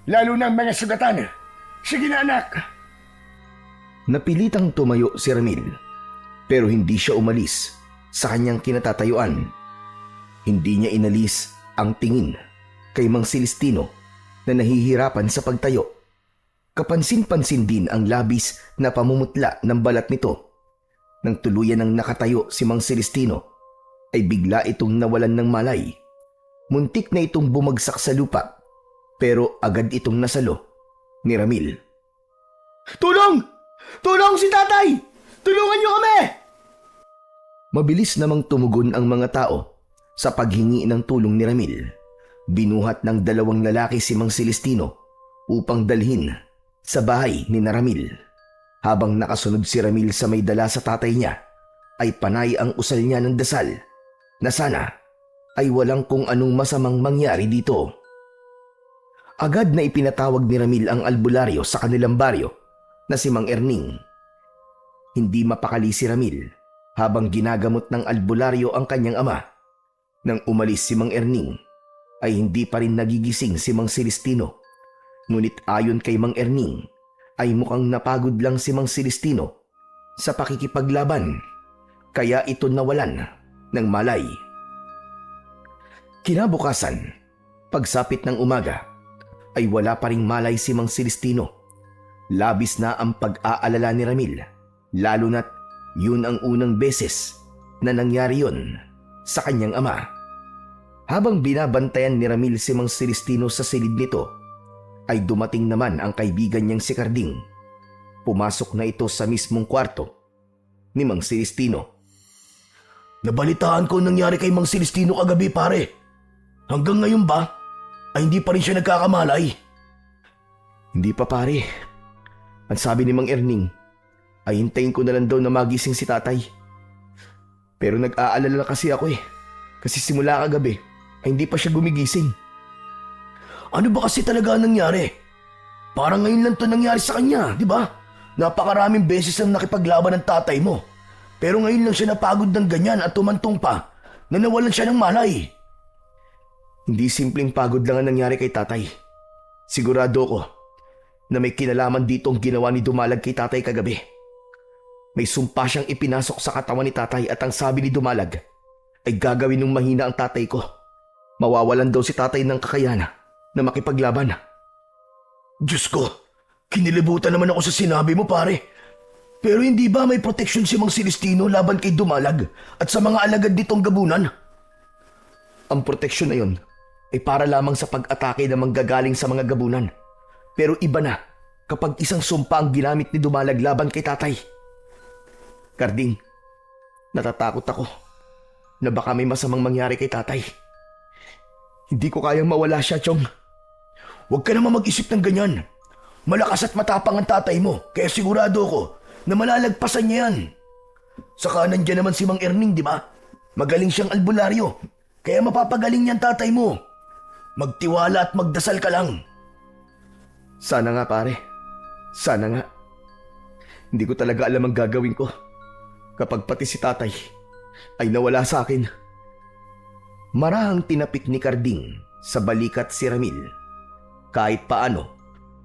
Lalo na ang mga sugatan. Sige na, anak. Napilitang tumayo si Ramil, pero hindi siya umalis sa kanyang kinatatayuan. Hindi niya inalis ang tingin kay Mang Celestino na nahihirapan sa pagtayo. Kapansin-pansin din ang labis na pamumutla ng balat nito. Nang tuluyan ng nakatayo si Mang Celestino, ay bigla itong nawalan ng malay. Muntik na itong bumagsak sa lupa, pero agad itong nasalo ni Ramil. Tulong! Tulong si tatay! Tulungan niyo kami! Mabilis namang tumugon ang mga tao sa paghingi ng tulong ni Ramil. Binuhat ng dalawang lalaki si Mang Celestino upang dalhin sa bahay ni Ramil. Habang nakasunod si Ramil sa may dala sa tatay niya, ay panay ang usal niya ng dasal na sana ay walang kung anong masamang mangyari dito. Agad na ipinatawag ni Ramil ang albularyo sa kanilang baryo na si Mang Erning. Hindi mapakali si Ramil habang ginagamot ng albularyo ang kanyang ama. Nang umalis si Mang Erning, ay hindi pa rin nagigising si Mang Celestino. Ngunit ayon kay Mang Erning, ay mukhang napagod lang si Mang Celestino sa pakikipaglaban, kaya ito nawalan ng malay. Kinabukasan, pagsapit ng umaga, ay wala pa ring malay si Mang Celestino. Labis na ang pag-aalala ni Ramil, lalo na't yun ang unang beses na nangyari yun sa kanyang ama. Habang binabantayan ni Ramil si Mang Celestino sa silid nito, ay dumating naman ang kaibigan niyang si Carding. Pumasok na ito sa mismong kwarto ni Mang Celestino. Nabalitaan ko nangyari kay Mang Celestino kagabi, pare. Hanggang ngayon ba ay hindi pa rin siya nagkakamalay? Hindi pa, pare. Ang sabi ni Mang Erning ay hintayin ko na lang daw na magising si tatay. Pero nag-aalala kasi ako kasi simula kagabi ay hindi pa siya gumigising. Ano ba kasi talaga nangyari? Parang ngayon lang to nangyari sa kanya, di ba? Napakaraming beses ang nakipaglaban ng tatay mo. Pero ngayon lang siya napagod ng ganyan at tumantong pa na nawalan siya ng malay. Hindi simpleng pagod lang ang nangyari kay tatay. Sigurado ko na may kinalaman dito ang ginawa ni Dumalag kay tatay kagabi. May sumpa siyang ipinasok sa katawan ni tatay at ang sabi ni Dumalag ay gagawin ng mahina ang tatay ko. Mawawalan daw si tatay ng kakayahan na makipaglaban. Diyos ko, kinilibutan naman ako sa sinabi mo, pare. Pero hindi ba may proteksyon si Mang Celestino laban kay Dumalag at sa mga alagad ditong gabunan? Ang proteksyon na yun ay para lamang sa pag-atake na manggagaling sa mga gabunan. Pero iba na kapag isang sumpa ang ginamit ni Dumalag laban kay tatay. Carding, natatakot ako na baka may masamang mangyari kay tatay. Hindi ko kayang mawala siya, Chong. Huwag ka naman mag-isip ng ganyan. Malakas at matapang ang tatay mo, kaya sigurado ko na malalagpasan niya yan. Saka nandiyan naman si Mang Erning, di ba? Magaling siyang albularyo, kaya mapapagaling niyan tatay mo. Magtiwala at magdasal ka lang. Sana nga, pare. Sana nga. Hindi ko talaga alam ang gagawin ko kapag pati si tatay ay nawala sa akin. Marahang tinapik ni Carding sa balikat si Ramil. Kahit paano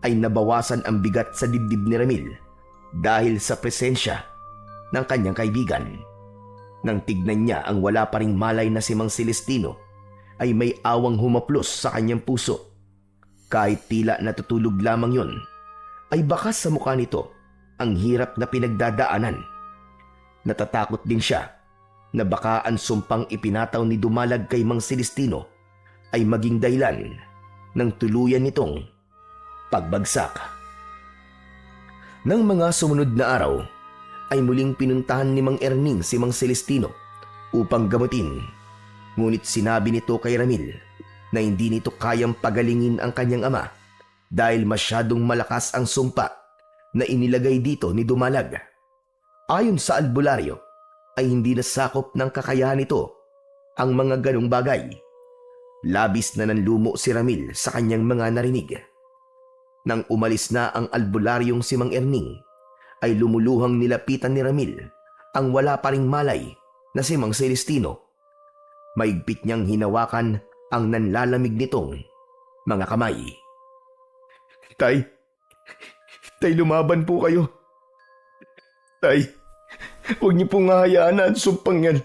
ay nabawasan ang bigat sa dibdib ni Ramil dahil sa presensya ng kanyang kaibigan. Nang tignan niya ang wala pa ring malay na si Mang Celestino, ay may awang humaplos sa kanyang puso. Kahit tila natutulog lamang yon, ay bakas sa mukha nito ang hirap na pinagdadaanan. Natatakot din siya na baka ang sumpang ipinataw ni Dumalag kay Mang Celestino ay maging dahilan ng tuluyan nitong pagbagsak. Nang mga sumunod na araw, ay muling pinuntahan ni Mang Erning si Mang Celestino upang gamutin. Ngunit sinabi nito kay Ramil na hindi nito kayang pagalingin ang kanyang ama dahil masyadong malakas ang sumpa na inilagay dito ni Dumalag. Ayon sa albularyo, ay hindi nasakop ng kakayahan nito ang mga ganong bagay. Labis na nanlumo si Ramil sa kanyang mga narinig. Nang umalis na ang albularyong si Mang Erning, ay lumuluhang nilapitan ni Ramil ang wala pa ring malay na si Mang Celestino. Maigpit niyang hinawakan ang nanlalamig nitong mga kamay. Tay, lumaban po kayo. Tay, huwag niyo pong hahayaan na ang sumpang yan.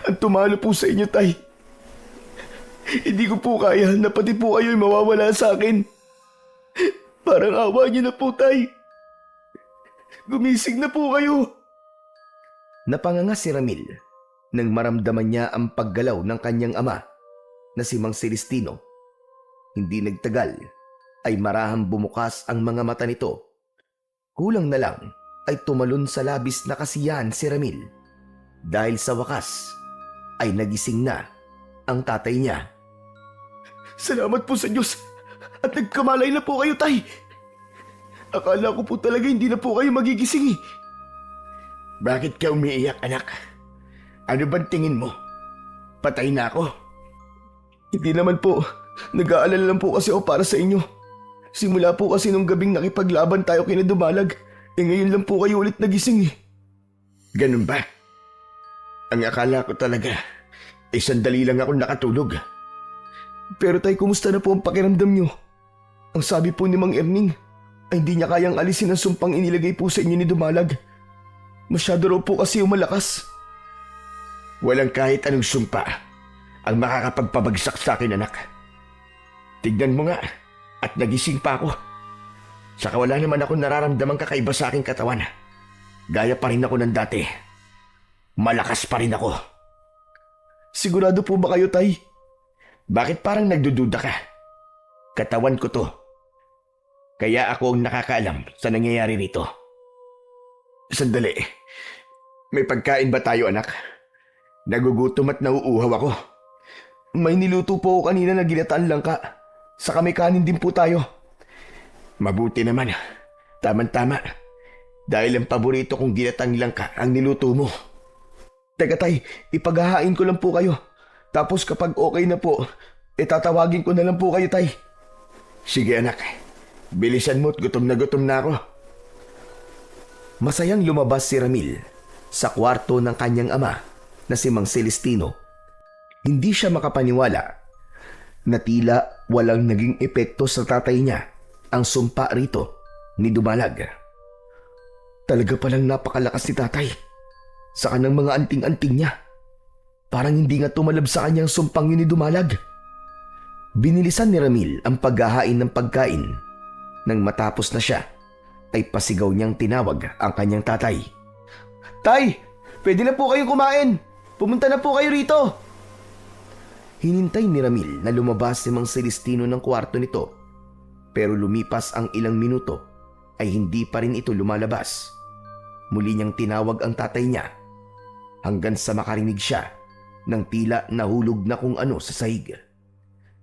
Ang tumalo po sa inyo, tay. Hindi ko po kaya na pati po kayo'y mawawala sa akin. Parang awa niyo na po, tay. Gumising na po kayo. Napanganga si Ramil nang maramdaman niya ang paggalaw ng kanyang ama na si Mang Celestino. Hindi nagtagal ay marahang bumukas ang mga mata nito. Kulang na lang ay tumalon sa labis na kasiyahan si Ramil dahil sa wakas ay nagising na ang tatay niya. Salamat po sa Diyos at nagkamalay na po kayo, tay. Akala ko po talaga hindi na po kayo magigising eh. Bakit ka umiiyak, anak? Ano bang tingin mo? Patay na ako? Hindi naman po. Nag-aalala lang po kasi ako para sa inyo. Simula po kasi nung gabing nakipaglaban tayo kina Dumalag, ngayon lang po kayo ulit nagising eh. Ganun ba? Ang akala ko talaga, sandali lang ako nakatulog. Pero tay, kumusta na po ang pakiramdam nyo? Ang sabi po ni Mang Erning ay hindi niya kayang alisin ang sumpang inilagay po sa inyo ni Dumalag. Masyado raw po kasi umalakas. Walang kahit anong sumpa ang makakapagpabagsak sa akin, anak. Tignan mo nga at nagising pa ako. Saka wala naman ako nararamdamang kakaiba sa aking katawan. Gaya pa rin ako ng dati. Malakas pa rin ako. Sigurado po ba kayo, Tay? Bakit parang nagdududa ka? Katawan ko to. Kaya ako ang nakakaalam sa nangyayari rito. Sandali. May pagkain ba tayo, anak? Nagugutom at nauuhaw ako. May niluto po ako kanina na ginataan langka. Saka may kanin din po tayo. Mabuti naman. Tama-tama. Dahil ang paborito kong ginatang langka ang niluto mo. Teka, Tay, ipaghahain ko lang po kayo. Tapos kapag okay na po, tatawagin ko na lang po kayo, Tay. Sige, anak. Bilisan mo at gutom na ako. Masayang lumabas si Ramil sa kwarto ng kanyang ama na si Mang Celestino. Hindi siya makapaniwala na tila walang naging epekto sa tatay niya ang sumpa rito ni Dumalag. Talaga palang napakalakas ni tatay sa kanang mga anting-anting niya. Parang hindi nga tumalab sa kanyang sumpang yun ni Dumalag. Binilisan ni Ramil ang paghahain ng pagkain. Nang matapos na siya, ay pasigaw niyang tinawag ang kanyang tatay. Tay, pwede na po kayong kumain. Pumunta na po kayo rito. Hinintay ni Ramil na lumabas si Mang Celestino ng kwarto nito. Pero lumipas ang ilang minuto ay hindi pa rin ito lumalabas. Muli niyang tinawag ang tatay niya hanggang sa makarinig siya ng tila nahulog na kung ano sa sahig.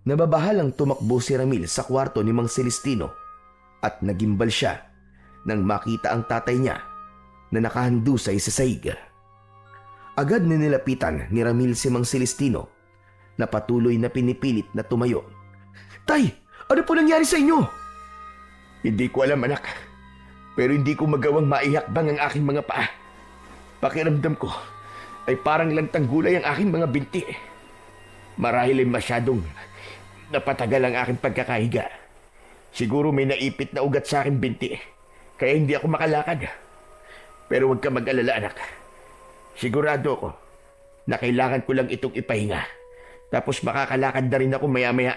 Nababahalang tumakbo si Ramil sa kwarto ni Mang Celestino at nagimbal siya nang makita ang tatay niya na nakahandusay sa sahig. Agad na nilapitan ni Ramil si Mang Celestino na patuloy na pinipilit na tumayo. Tay, ano po nangyari sa inyo? Hindi ko alam, anak. Pero hindi ko magawang maihakbang ang aking mga paa. Pakiramdam ko ay parang lantang gulay ang aking mga binti. Marahil ay masyadong napatagal ang aking pagkakahiga. Siguro may naipit na ugat sa aking binti, kaya hindi ako makalakad. Pero huwag ka mag-alala, anak. Sigurado ako na kailangan ko lang itong ipahinga. Tapos makakalakad na rin ako maya-maya.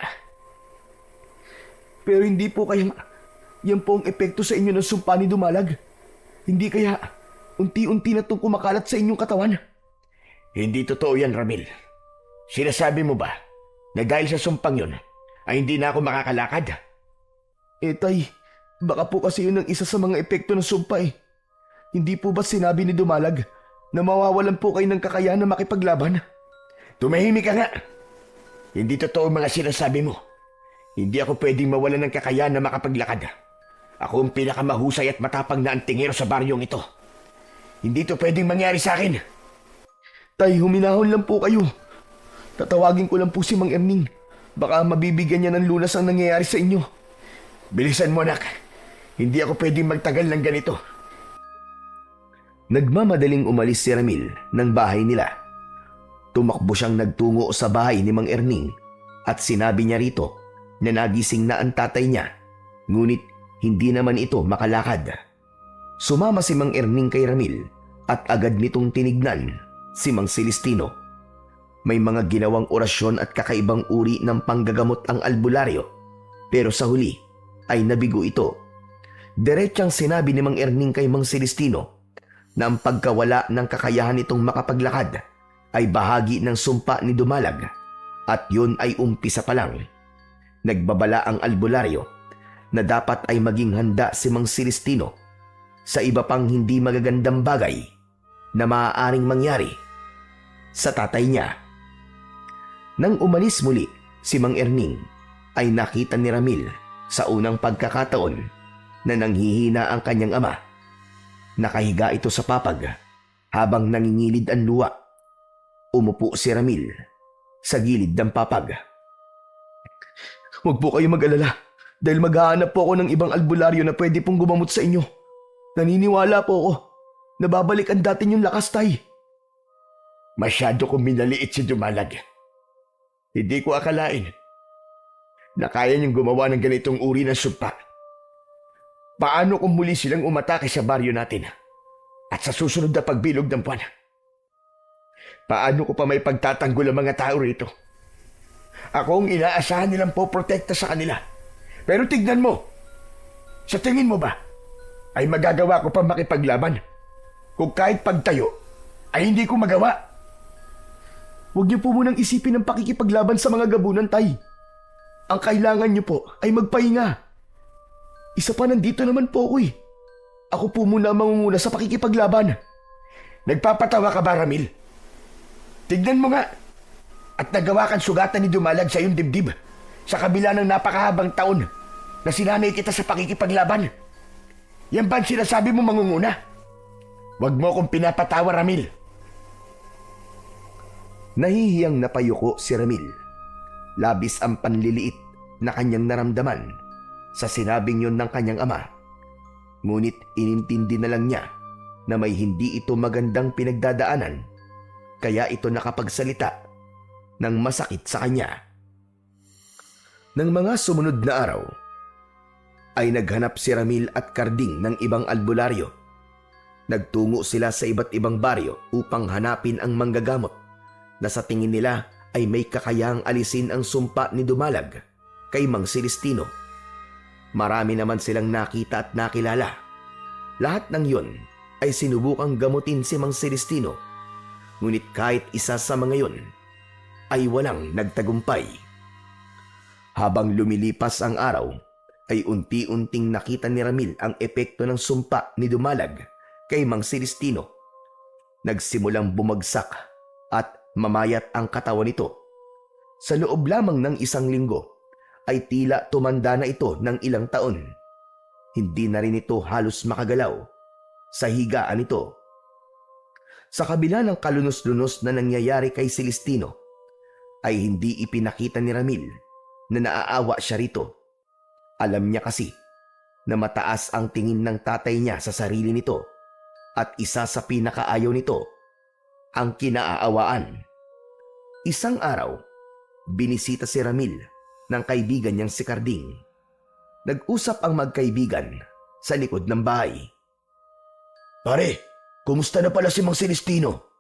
Pero hindi po kaya yan po ang epekto sa inyo ng sumpa ni Dumalag? Hindi kaya unti-unti na itong kumakalat sa inyong katawan? Hindi totoo yan, Ramil. Sinasabi mo ba na dahil sa sumpang yun ay hindi na ako makakalakad? Tay, baka po kasi yun ang isa sa mga epekto ng sumpa eh. Hindi po ba sinabi ni Dumalag na mawawalan po kayo ng kakayahan na makipaglaban? Tumahimik ka nga! Hindi totoo mga sinasabi mo. Hindi ako pwedeng mawalan ng kakayahan na makapaglakad. Ako ang pinakamahusay at matapang na antingero sa baryong ito. Hindi to pwedeng mangyari sa akin. Tay, huminahon lang po kayo. Tatawagin ko lang po si Mang Erning. Baka mabibigyan niya ng lunas ang nangyayari sa inyo. Bilisan mo, anak. Hindi ako pwedeng magtagal ng ganito. Nagmamadaling umalis si Ramil ng bahay nila. Tumakbo siyang nagtungo sa bahay ni Mang Erning at sinabi niya rito na nagising na ang tatay niya, ngunit hindi naman ito makalakad. Sumama si Mang Erning kay Ramil at agad nitong tinignan si Mang Celestino. May mga ginawang orasyon at kakaibang uri ng panggagamot ang albularyo, pero sa huli ay nabigo ito. Diretsang sinabi ni Mang Erning kay Mang Celestino na ang pagkawala ng kakayahan nitong makapaglakad ay bahagi ng sumpa ni Dumalag at yun ay umpisa pa lang. Nagbabala ang albularyo na dapat ay maging handa si Mang Celestino sa iba pang hindi magagandang bagay na maaaring mangyari sa tatay niya. Nang umalis muli si Mang Erning ay nakita ni Ramil sa unang pagkakataon na nanghihina ang kanyang ama. Nakahiga ito sa papag habang nangingilid ang luha. Umupo si Ramil sa gilid ng papag. Huwag po kayo mag-alala dahil maghahanap po ako ng ibang albularyo na pwede pong gumamot sa inyo. Naniniwala po ako na babalik ang dati niyong lakas, Tay. Masyado kong minaliit si Dumalag. Hindi ko akalain na kaya niyang gumawa ng ganitong uri ng sumpa. Paano kung muli silang umatake sa baryo natin at sa susunod na pagbilog ng buwan? Paano ko pa may pagtatanggol ang mga tao rito? Ako ang inaasahan nilang poprotekta sa kanila. Pero tignan mo, sa tingin mo ba, ay magagawa ko pa makipaglaban? Kung kahit pagtayo, ay hindi ko magawa. Huwag niyo po munang isipin ang pakikipaglaban sa mga gabunan, Tay. Ang kailangan niyo po ay magpahinga. Isa pa, nandito naman po ako eh. Ako po muna ang mangunguna sa pakikipaglaban. Nagpapatawa ka ba, Ramil? Tignan mo nga. At nagawa kang sugatan ni Dumalag sa iyong dibdib sa kabila ng napakahabang taon na sinanay kita sa pakikipaglaban. Yan ba ang sinasabi mo mangunguna? Huwag mo akong pinapatawa, Ramil. Nahihiyang napayuko si Ramil. Labis ang panliliit na kanyang naramdaman sa sinabing yon ng kanyang ama. Ngunit inintindi na lang niya na may hindi ito magandang pinagdadaanan, kaya ito nakapagsalita ng masakit sa kanya. Nang mga sumunod na araw, ay naghanap si Ramil at Karding ng ibang albularyo. Nagtungo sila sa iba't ibang baryo upang hanapin ang manggagamot na sa tingin nila ay may kakayahang alisin ang sumpa ni Dumalag kay Mang Celestino. Marami naman silang nakita at nakilala. Lahat ng yon ay sinubukang gamutin si Mang Celestino, ngunit kahit isa sa mga yon ay walang nagtagumpay. Habang lumilipas ang araw, ay unti-unting nakita ni Ramil ang epekto ng sumpa ni Dumalag kay Mang Celestino. Nagsimulang bumagsak at mamayat ang katawan nito. Sa loob lamang ng isang linggo, ay tila tumanda na ito ng ilang taon. Hindi na rin ito halos makagalaw sa higaan nito. Sa kabila ng kalunos-lunos na nangyayari kay Celestino, ay hindi ipinakita ni Ramil na naaawa siya rito. Alam niya kasi na mataas ang tingin ng tatay niya sa sarili nito at isa sa pinakaayaw nito ang kinaaawaan. Isang araw, binisita si Ramil ng kaibigan niyang si Karding. Nag-usap ang magkaibigan sa likod ng bahay. Pare, kumusta na pala si Mang Celestino?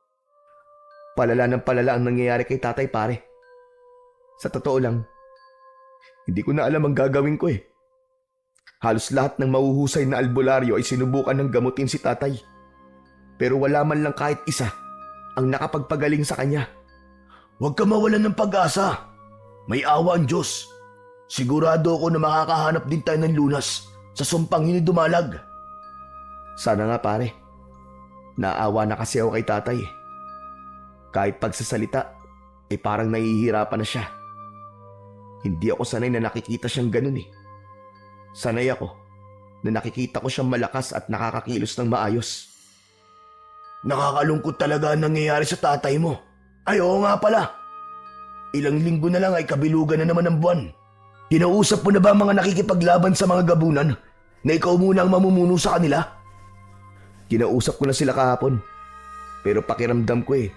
Palala ng palala ang nangyayari kay tatay, pare. Sa totoo lang, hindi ko na alam ang gagawin ko eh. Halos lahat ng mahuhusay na albularyo ay sinubukan ng gamutin si tatay. Pero wala man lang kahit isa ang nakapagpagaling sa kanya. Huwag ka mawalan ng pag-asa. May awa ang Diyos. Sigurado ako na makakahanap din tayo ng lunas sa sumpang yun ni Dumalag. Sana nga, pare. Naawa na kasi ako kay tatay. Kahit pagsasalita, ay parang nahihirapan na siya. Hindi ako sanay na nakikita siyang ganun eh. Sanay ako na nakikita ko siyang malakas at nakakakilos ng maayos. Nakakalungkot talaga ang nangyayari sa tatay mo. Ay, oo nga pala. Ilang linggo na lang ay kabilugan na naman ng buwan. Kinausap mo na ba mga nakikipaglaban sa mga gabunan na ikaw muna ang mamumuno sa kanila? Kinausap ko na sila kahapon. Pero pakiramdam ko eh,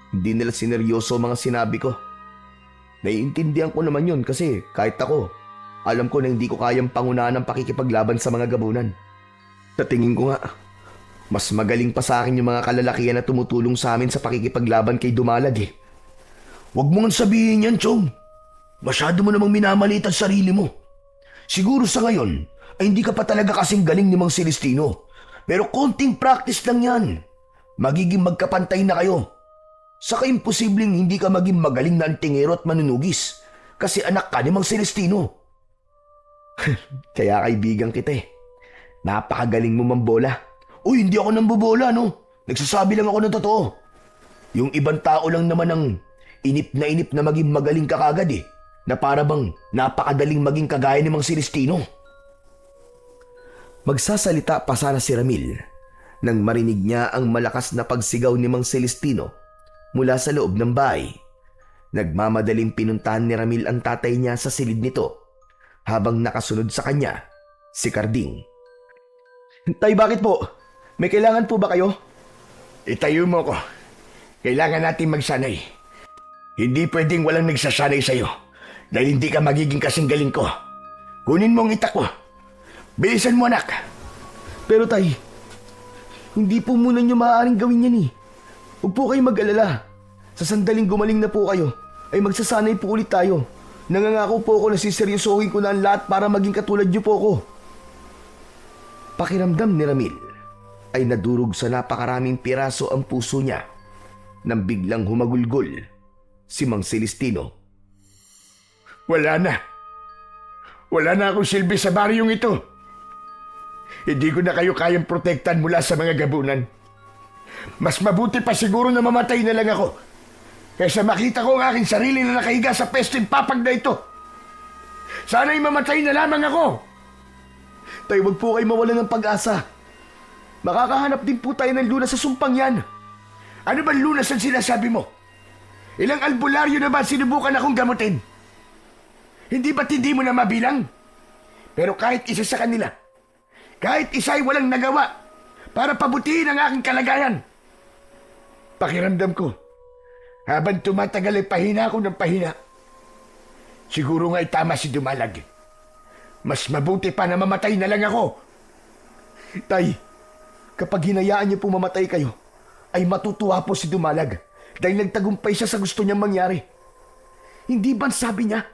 hindi nila sineryoso mga sinabi ko. Naiintindihan ko naman yun kasi kahit ako, alam ko na hindi ko kayang pangunahan ng pakikipaglaban sa mga gabunan. Sa tingin ko nga, mas magaling pa sa akin yung mga kalalakihan na tumutulong sa amin sa pakikipaglaban kay Dumalag eh. Huwag mo nga sabihin yan, Chong. Masyado mo namang minamaliit ang sarili mo. Siguro sa ngayon ay hindi ka pa talaga kasing galing ni Mang Celestino. Pero konting practice lang yan. Magiging magkapantay na kayo. Saka imposibleng hindi ka maging magaling na antingero at manunugis kasi anak ka ni Mang Celestino. Kaya kaibigan kita eh. Napakagaling mo mambola. Uy, hindi ako nambobola, no? Nagsasabi lang ako ng totoo. Yung ibang tao lang naman ang inip na maging magaling ka kagad eh. Na para bang napakadaling maging kagaya ni Mang Celestino. Magsasalita pa sana si Ramil nang marinig niya ang malakas na pagsigaw ni Mang Celestino mula sa loob ng bahay. Nagmamadaling pinuntahan ni Ramil ang tatay niya sa silid nito habang nakasunod sa kanya si Karding. Tay, bakit po? May kailangan po ba kayo? Itayo mo ko. Kailangan natin magsanay. Hindi pwedeng walang nagsasanay sa'yo dahil hindi ka magiging kasing galing ko. Kunin mo ang itak ko. Bilisan mo, anak. Pero tay, hindi po muna niyo maaaring gawin yan eh. Huwag po kayong mag-alala. Sa sandaling gumaling na po kayo, ay magsasanay po ulit tayo. Nangangako po ako na siseryosohin ko na ang lahat para maging katulad niyo po ako. Pakiramdam ni Ramil ay nadurog sa napakaraming piraso ang puso niya nang biglang humagulgol si Mang Celestino. Wala na. Wala na akong silbi sa baryong ito. Hindi ko na kayo kayang protektan mula sa mga gabunan. Mas mabuti pa siguro na mamatay na lang ako kaysa makita ko ang aking sarili na nakahiga sa pesteng papag na ito. Sana'y mamatay na lamang ako. Tay, wag po kayo mawalan ng pag-asa. Makakahanap din po tayo ng lunas sa sumpang yan. Ano ba lunas ang sinasabi mo? Ilang albularyo na ba sinubukan akong gamutin? Hindi ba't hindi mo na mabilang? Pero kahit isa sa kanila, kahit isa ay walang nagawa para pabutihin ang aking kalagayan. Pakiramdam ko, habang tumatagal ay pahina ako ng pahina. Siguro nga ay tama si Dumalag. Mas mabuti pa na mamatay na lang ako. Tay, kapag hinayaan niyo po mamatay kayo, ay matutuwa po si Dumalag dahil nagtagumpay siya sa gusto niyang mangyari. Hindi ba sabi niya,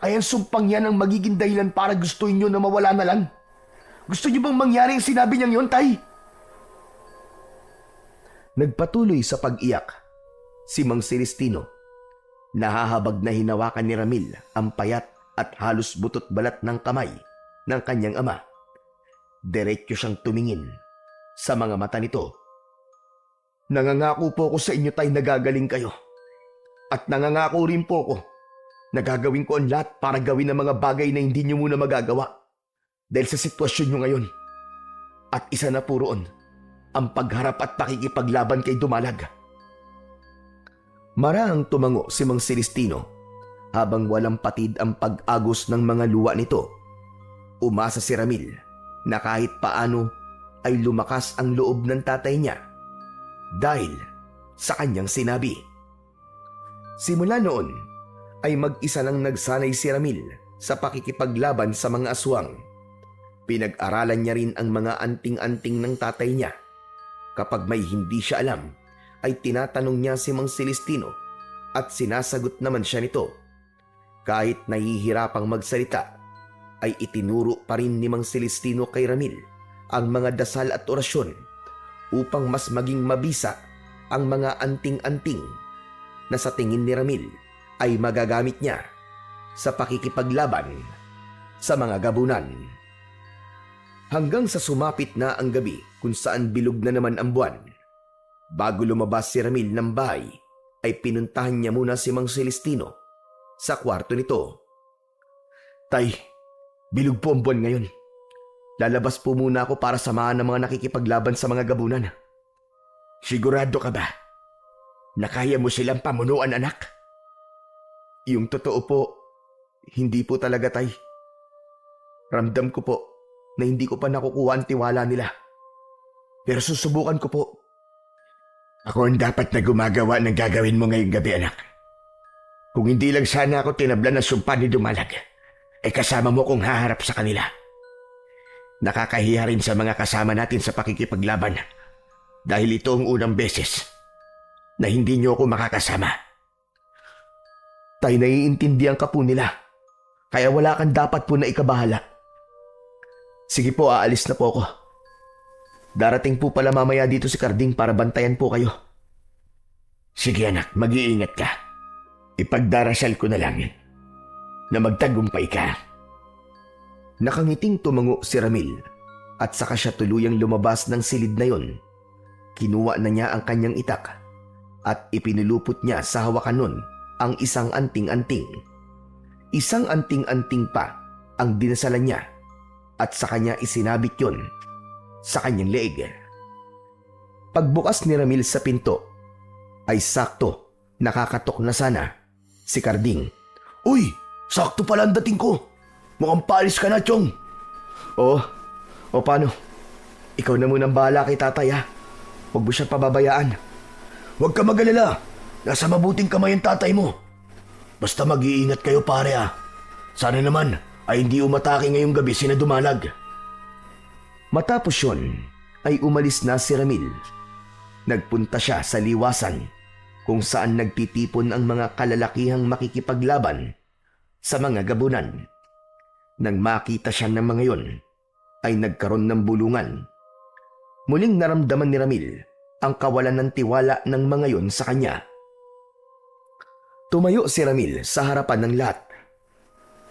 ay ang sumpang yan ang magiging dahilan para gustuin niyo na mawala na lang? Gusto niyo bang mangyari ang sinabi niyang yun, Tay? Nagpatuloy sa pag-iyak si Mang Celestino. Nahahabag na hinawakan ni Ramil ang payat at halos butot balat ng kamay ng kanyang ama. Diretso siyang tumingin sa mga mata nito. Nangangako po ako sa inyo, Tay, na gagaling kayo. At nangangako rin po ako na gagawin ko ang lahat para gawin ang mga bagay na hindi nyo muna magagawa dahil sa sitwasyon nyo ngayon. At isa na po roon ang pagharap at pakikipaglaban kay Dumalag. Marahang tumango si Mang Celestino habang walang patid ang pag-agos ng mga luwa nito. Umasa si Ramil na kahit paano ay lumakas ang loob ng tatay niya dahil sa kanyang sinabi. Simula noon ay mag-isa lang nagsanay si Ramil sa pakikipaglaban sa mga aswang. Pinag-aralan niya rin ang mga anting-anting ng tatay niya. Kapag may hindi siya alam, ay tinatanong niya si Mang Celestino at sinasagot naman siya nito. Kahit nahihirapang magsalita, ay itinuro pa rin ni Mang Celestino kay Ramil ang mga dasal at orasyon upang mas maging mabisa ang mga anting-anting na sa tingin ni Ramil ay magagamit niya sa pakikipaglaban sa mga gabunan. Hanggang sa sumapit na ang gabi kung saan bilog na naman ang buwan. Bago lumabas si Ramil ng bahay, ay pinuntahan niya muna si Mang Celestino sa kwarto nito. Tay, bilog po ang buwan ngayon. Lalabas po muna ako para samahan ng mga nakikipaglaban sa mga gabunan. Sigurado ka ba na kaya mo silang pamunuan, anak? Yung totoo po, hindi po talaga, Tay. Ramdam ko po na hindi ko pa nakukuha ang tiwala nila. Pero susubukan ko po. Ako ang dapat na gumagawa ng gagawin mo ngayong gabi, anak. Kung hindi lang sana ako tinablan ng sumpa ni Dumalag, ay kasama mo kong haharap sa kanila. Nakakahiya rin sa mga kasama natin sa pakikipaglaban dahil ito ang unang beses na hindi niyo ako makakasama. Tay, naiintindihan ka po nila. Kaya wala kang dapat po na ikabahala. Sige po, aalis na po ako. Darating po pala mamaya dito si Carding para bantayan po kayo. Sige anak, mag-iingat ka. Ipagdarasal ko na lang na magtagumpay ka. Nakangiting tumango si Ramil at saka siya tuluyang lumabas ng silid na yon. Kinuha na niya ang kanyang itak at ipinulupot niya sa hawakan nun ang isang anting-anting. Isang anting-anting pa ang dinasalan niya at sa kanya isinabit yon sa kanyang leeg. Pagbukas ni Ramil sa pinto, ay sakto nakakatok na sana si Carding. Uy, sakto pala ang dating ko. Mukhang paalis ka na, Chong. O paano? Ikaw na munang bahala kay tatay, ha? Huwag mo siyang pababayaan. Huwag ka mag-alala. Nasa mabuting kamay ang tatay mo. Basta mag-iingat kayo, pare, ha. Sana naman ay hindi umatake ngayong gabi sina Dumalag. Matapos yun, ay umalis na si Ramil. Nagpunta siya sa liwasan kung saan nagtitipon ang mga kalalakihang makikipaglaban sa mga gabunan. Nang makita siya ng mga yon, ay nagkaroon ng bulungan. Muling naramdaman ni Ramil ang kawalan ng tiwala ng mga yon sa kanya. Tumayo si Ramil sa harapan ng lahat.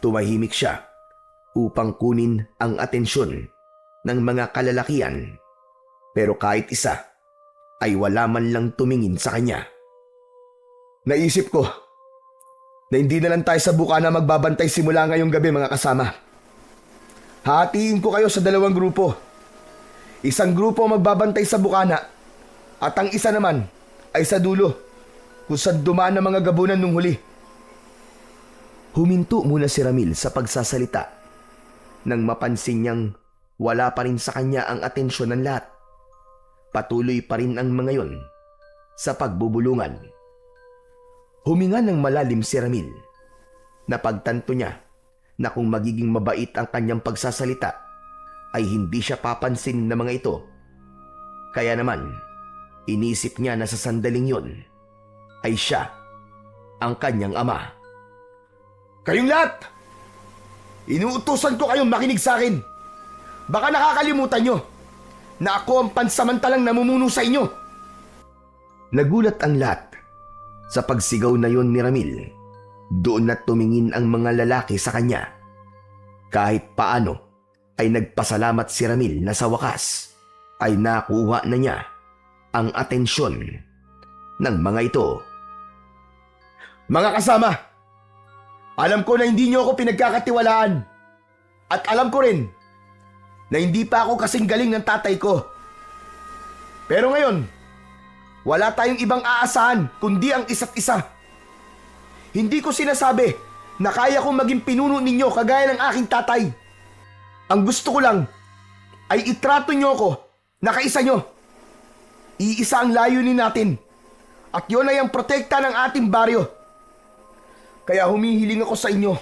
Tumahimik siya upang kunin ang atensyon ng mga kalalakihan, pero kahit isa ay wala man lang tumingin sa kanya. Naisip ko na hindi na lang tayo sa bukana magbabantay simula ngayong gabi, mga kasama. Hatiin ko kayo sa 2 grupo. Isang grupo magbabantay sa bukana at ang isa naman ay sa dulo kung saan dumaan ang mga gabunan nung huli. Huminto muna si Ramil sa pagsasalita nang mapansin niyang wala pa rin sa kanya ang atensyon ng lahat. Patuloy pa rin ang mga yon sa pagbubulungan. Huminga ng malalim si Ramil. Napagtanto niya na kung magiging mabait ang kanyang pagsasalita ay hindi siya papansin ng mga ito. Kaya naman, inisip niya na sa sandaling yon ay siya ang kanyang ama. Kayong lahat! Inuutusan ko kayong makinig sa akin. Baka nakakalimutan nyo na ako ang pansamantalang namumuno sa inyo. Nagulat ang lahat sa pagsigaw na yon ni Ramil. Doon na tumingin ang mga lalaki sa kanya. Kahit paano ay nagpasalamat si Ramil na sa wakas ay nakuha na niya ang atensyon ng mga ito. Mga kasama, alam ko na hindi niyo ako pinagkakatiwalaan at alam ko rin na hindi pa ako kasing galing ng tatay ko. Pero ngayon, wala tayong ibang aasahan kundi ang isa't isa. Hindi ko sinasabi na kaya kong maging pinuno ninyo kagaya ng aking tatay. Ang gusto ko lang ay itrato nyo ako na kaisa nyo. Iisa ang layunin natin at yun ay ang protekta ng ating baryo. Kaya humihiling ako sa inyo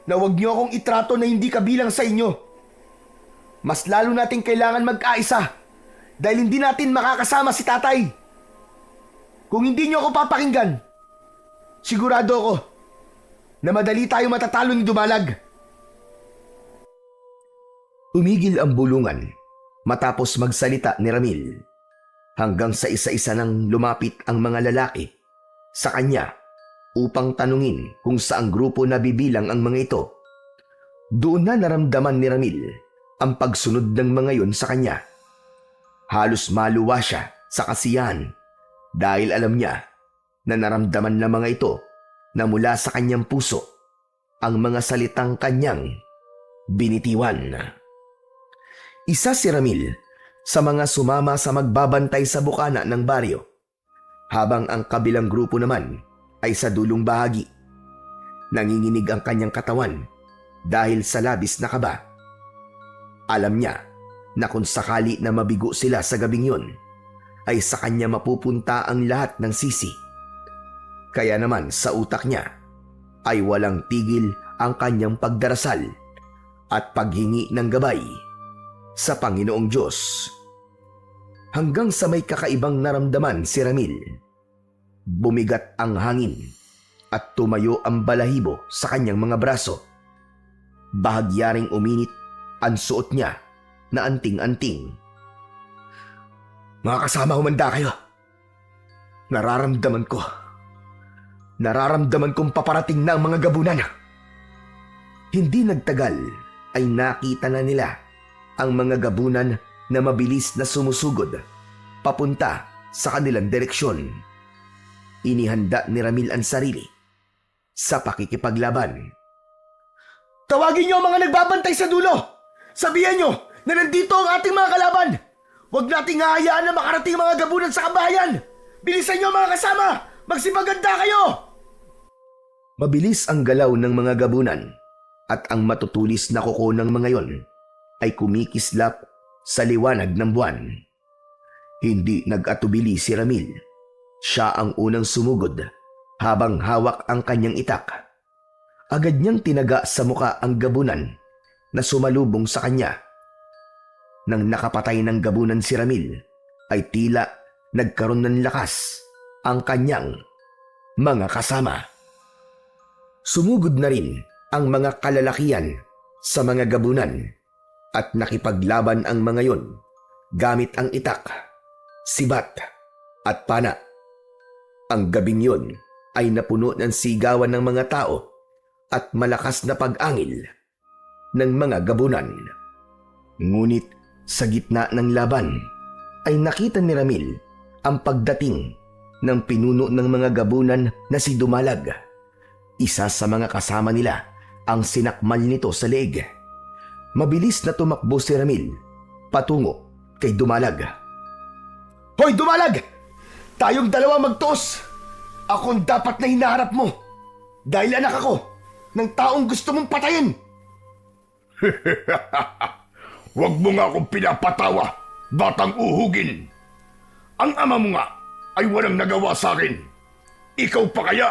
na huwag nyo akong itrato na hindi kabilang sa inyo. Mas lalo natin kailangan mag-aisa dahil hindi natin makakasama si tatay. Kung hindi nyo ako papakinggan, sigurado ako na madali tayo matatalo ni Dumalag. Umigil ang bulungan matapos magsalita ni Ramil hanggang sa isa-isa nang lumapit ang mga lalaki sa kanya upang tanungin kung saang grupo nabibilang ang mga ito. Doon na naramdaman ni Ramil ang pagsunod ng mga yon sa kanya. Halos maluwa siya sa kasiyahan dahil alam niya na naramdaman ng mga ito na mula sa kanyang puso ang mga salitang kanyang binitiwan. Isa si Ramil sa mga sumama sa magbabantay sa bukana ng baryo, habang ang kabilang grupo naman ay sa dulong bahagi. Nanginginig ang kanyang katawan dahil sa labis na kaba. Alam niya na kung sakali na mabigo sila sa gabing yon, ay sa kanya mapupunta ang lahat ng sisi. Kaya naman sa utak niya ay walang tigil ang kanyang pagdarasal at paghingi ng gabay sa Panginoong Diyos. Hanggang sa may kakaibang naramdaman si Ramil. Bumigat ang hangin at tumayo ang balahibo sa kanyang mga braso. Bahagyaring uminit ang suot niya na anting-anting. Mga kasama, humanda kayo. Nararamdaman kong paparating na ang mga gabunan. Hindi nagtagal ay nakita na nila ang mga gabunan na mabilis na sumusugod papunta sa kanilang direksyon. Inihanda ni Ramil ang sarili sa pakikipaglaban. Tawagin niyo ang mga nagbabantay sa dulo! Sabihan niyo na nandito ang ating mga kalaban! Huwag nating hahayaan na makarating mga gabunan sa kabahayan! Bilisan niyo mga kasama! Magsipaganda kayo! Mabilis ang galaw ng mga gabunan at ang matutulis na kuko ng mga yon ay kumikislap sa liwanag ng buwan. Hindi nag-atubili si Ramil. Siya ang unang sumugod habang hawak ang kanyang itak. Agad niyang tinaga sa muka ang gabunan na sumalubong sa kanya. Nang nakapatay ng gabunan si Ramil, ay tila nagkaroon ng lakas ang kanyang mga kasama. Sumugod na rin ang mga kalalakian sa mga gabunan at nakipaglaban ang mga yon gamit ang itak, sibat at pana. Ang gabing yon ay napuno ng sigawan ng mga tao at malakas na pag-angil ng mga gabunan. Ngunit sa gitna ng laban ay nakita ni Ramil ang pagdating ng pinuno ng mga gabunan na si Dumalag. Isa sa mga kasama nila ang sinakmal nito sa leeg. Mabilis na tumakbo si Ramil patungo kay Dumalag. "Hoy Dumalag! Tayong dalawa magtuos! Akong dapat na hinaharap mo dahil anak ako ng taong gusto mong patayin!" Huwag mo nga akong pinapatawa, batang uhugin. Ang ama mo nga ay walang nagawa sa akin. Ikaw pa kaya?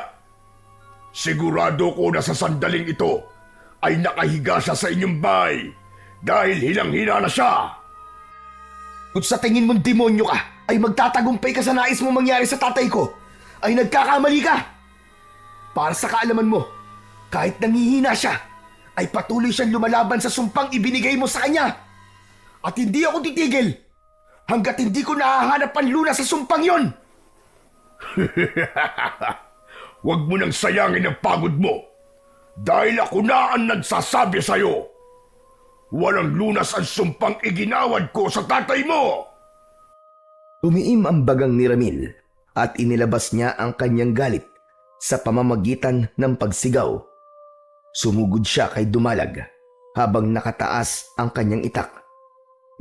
Sigurado ko na sa sandaling ito ay nakahiga siya sa inyong bahay dahil hilang-hina na siya. Kung sa tingin mong demonyo ka ay magtatagumpay ka sa nais mo mangyari sa tatay ko, ay nagkakamali ka. Para sa kaalaman mo, kahit nangihina siya, ay patuloy siyang lumalaban sa sumpang ibinigay mo sa kanya. At hindi ako titigil hanggat hindi ko nahahanap ang lunas sa sumpang yon. Huwag mo nang sayangin ang pagod mo dahil ako na ang nagsasabi sa'yo. Walang lunas ang sumpang iginawad ko sa tatay mo. Tumiim ang bagang ni Ramil at inilabas niya ang kanyang galit sa pamamagitan ng pagsigaw. Sumugod siya kay Dumalag habang nakataas ang kanyang itak.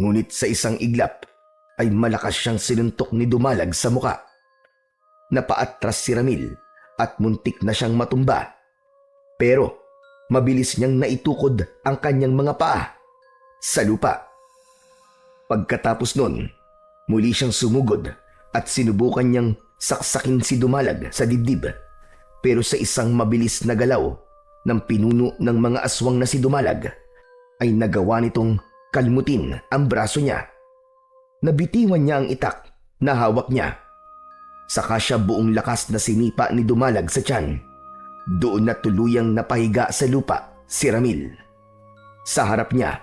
Ngunit sa isang iglap ay malakas siyang sinuntok ni Dumalag sa muka. Napaatras si Ramil at muntik na siyang matumba. Pero mabilis niyang naitukod ang kanyang mga paa sa lupa. Pagkatapos nun, muli siyang sumugod at sinubukan niyang saksakin si Dumalag sa dibdib. Pero sa isang mabilis na galaw ng pinuno ng mga aswang na si Dumalag, ay nagawa nitong kalmutin ang braso niya. Nabitiwan niya ang itak na hawak niya. Saka siya buong lakas na sinipa ni Dumalag sa tiyan. Doon na tuluyang napahiga sa lupa si Ramil. Sa harap niya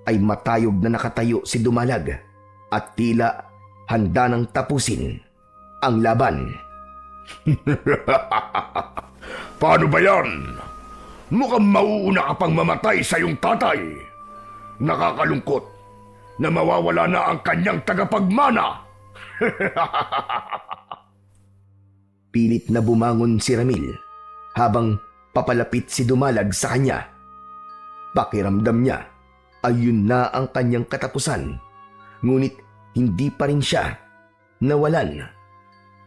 ay matayog na nakatayo si Dumalag at tila handa nang tapusin ang laban. Paano ba yan? Mukhang mauuna ka pang mamatay sa iyong tatay. Nakakalungkot na mawawala na ang kanyang tagapagmana. Pilit na bumangon si Ramil habang papalapit si Dumalag sa kanya. Pakiramdam niya ay yun na ang kanyang katapusan. Ngunit hindi pa rin siya nawalan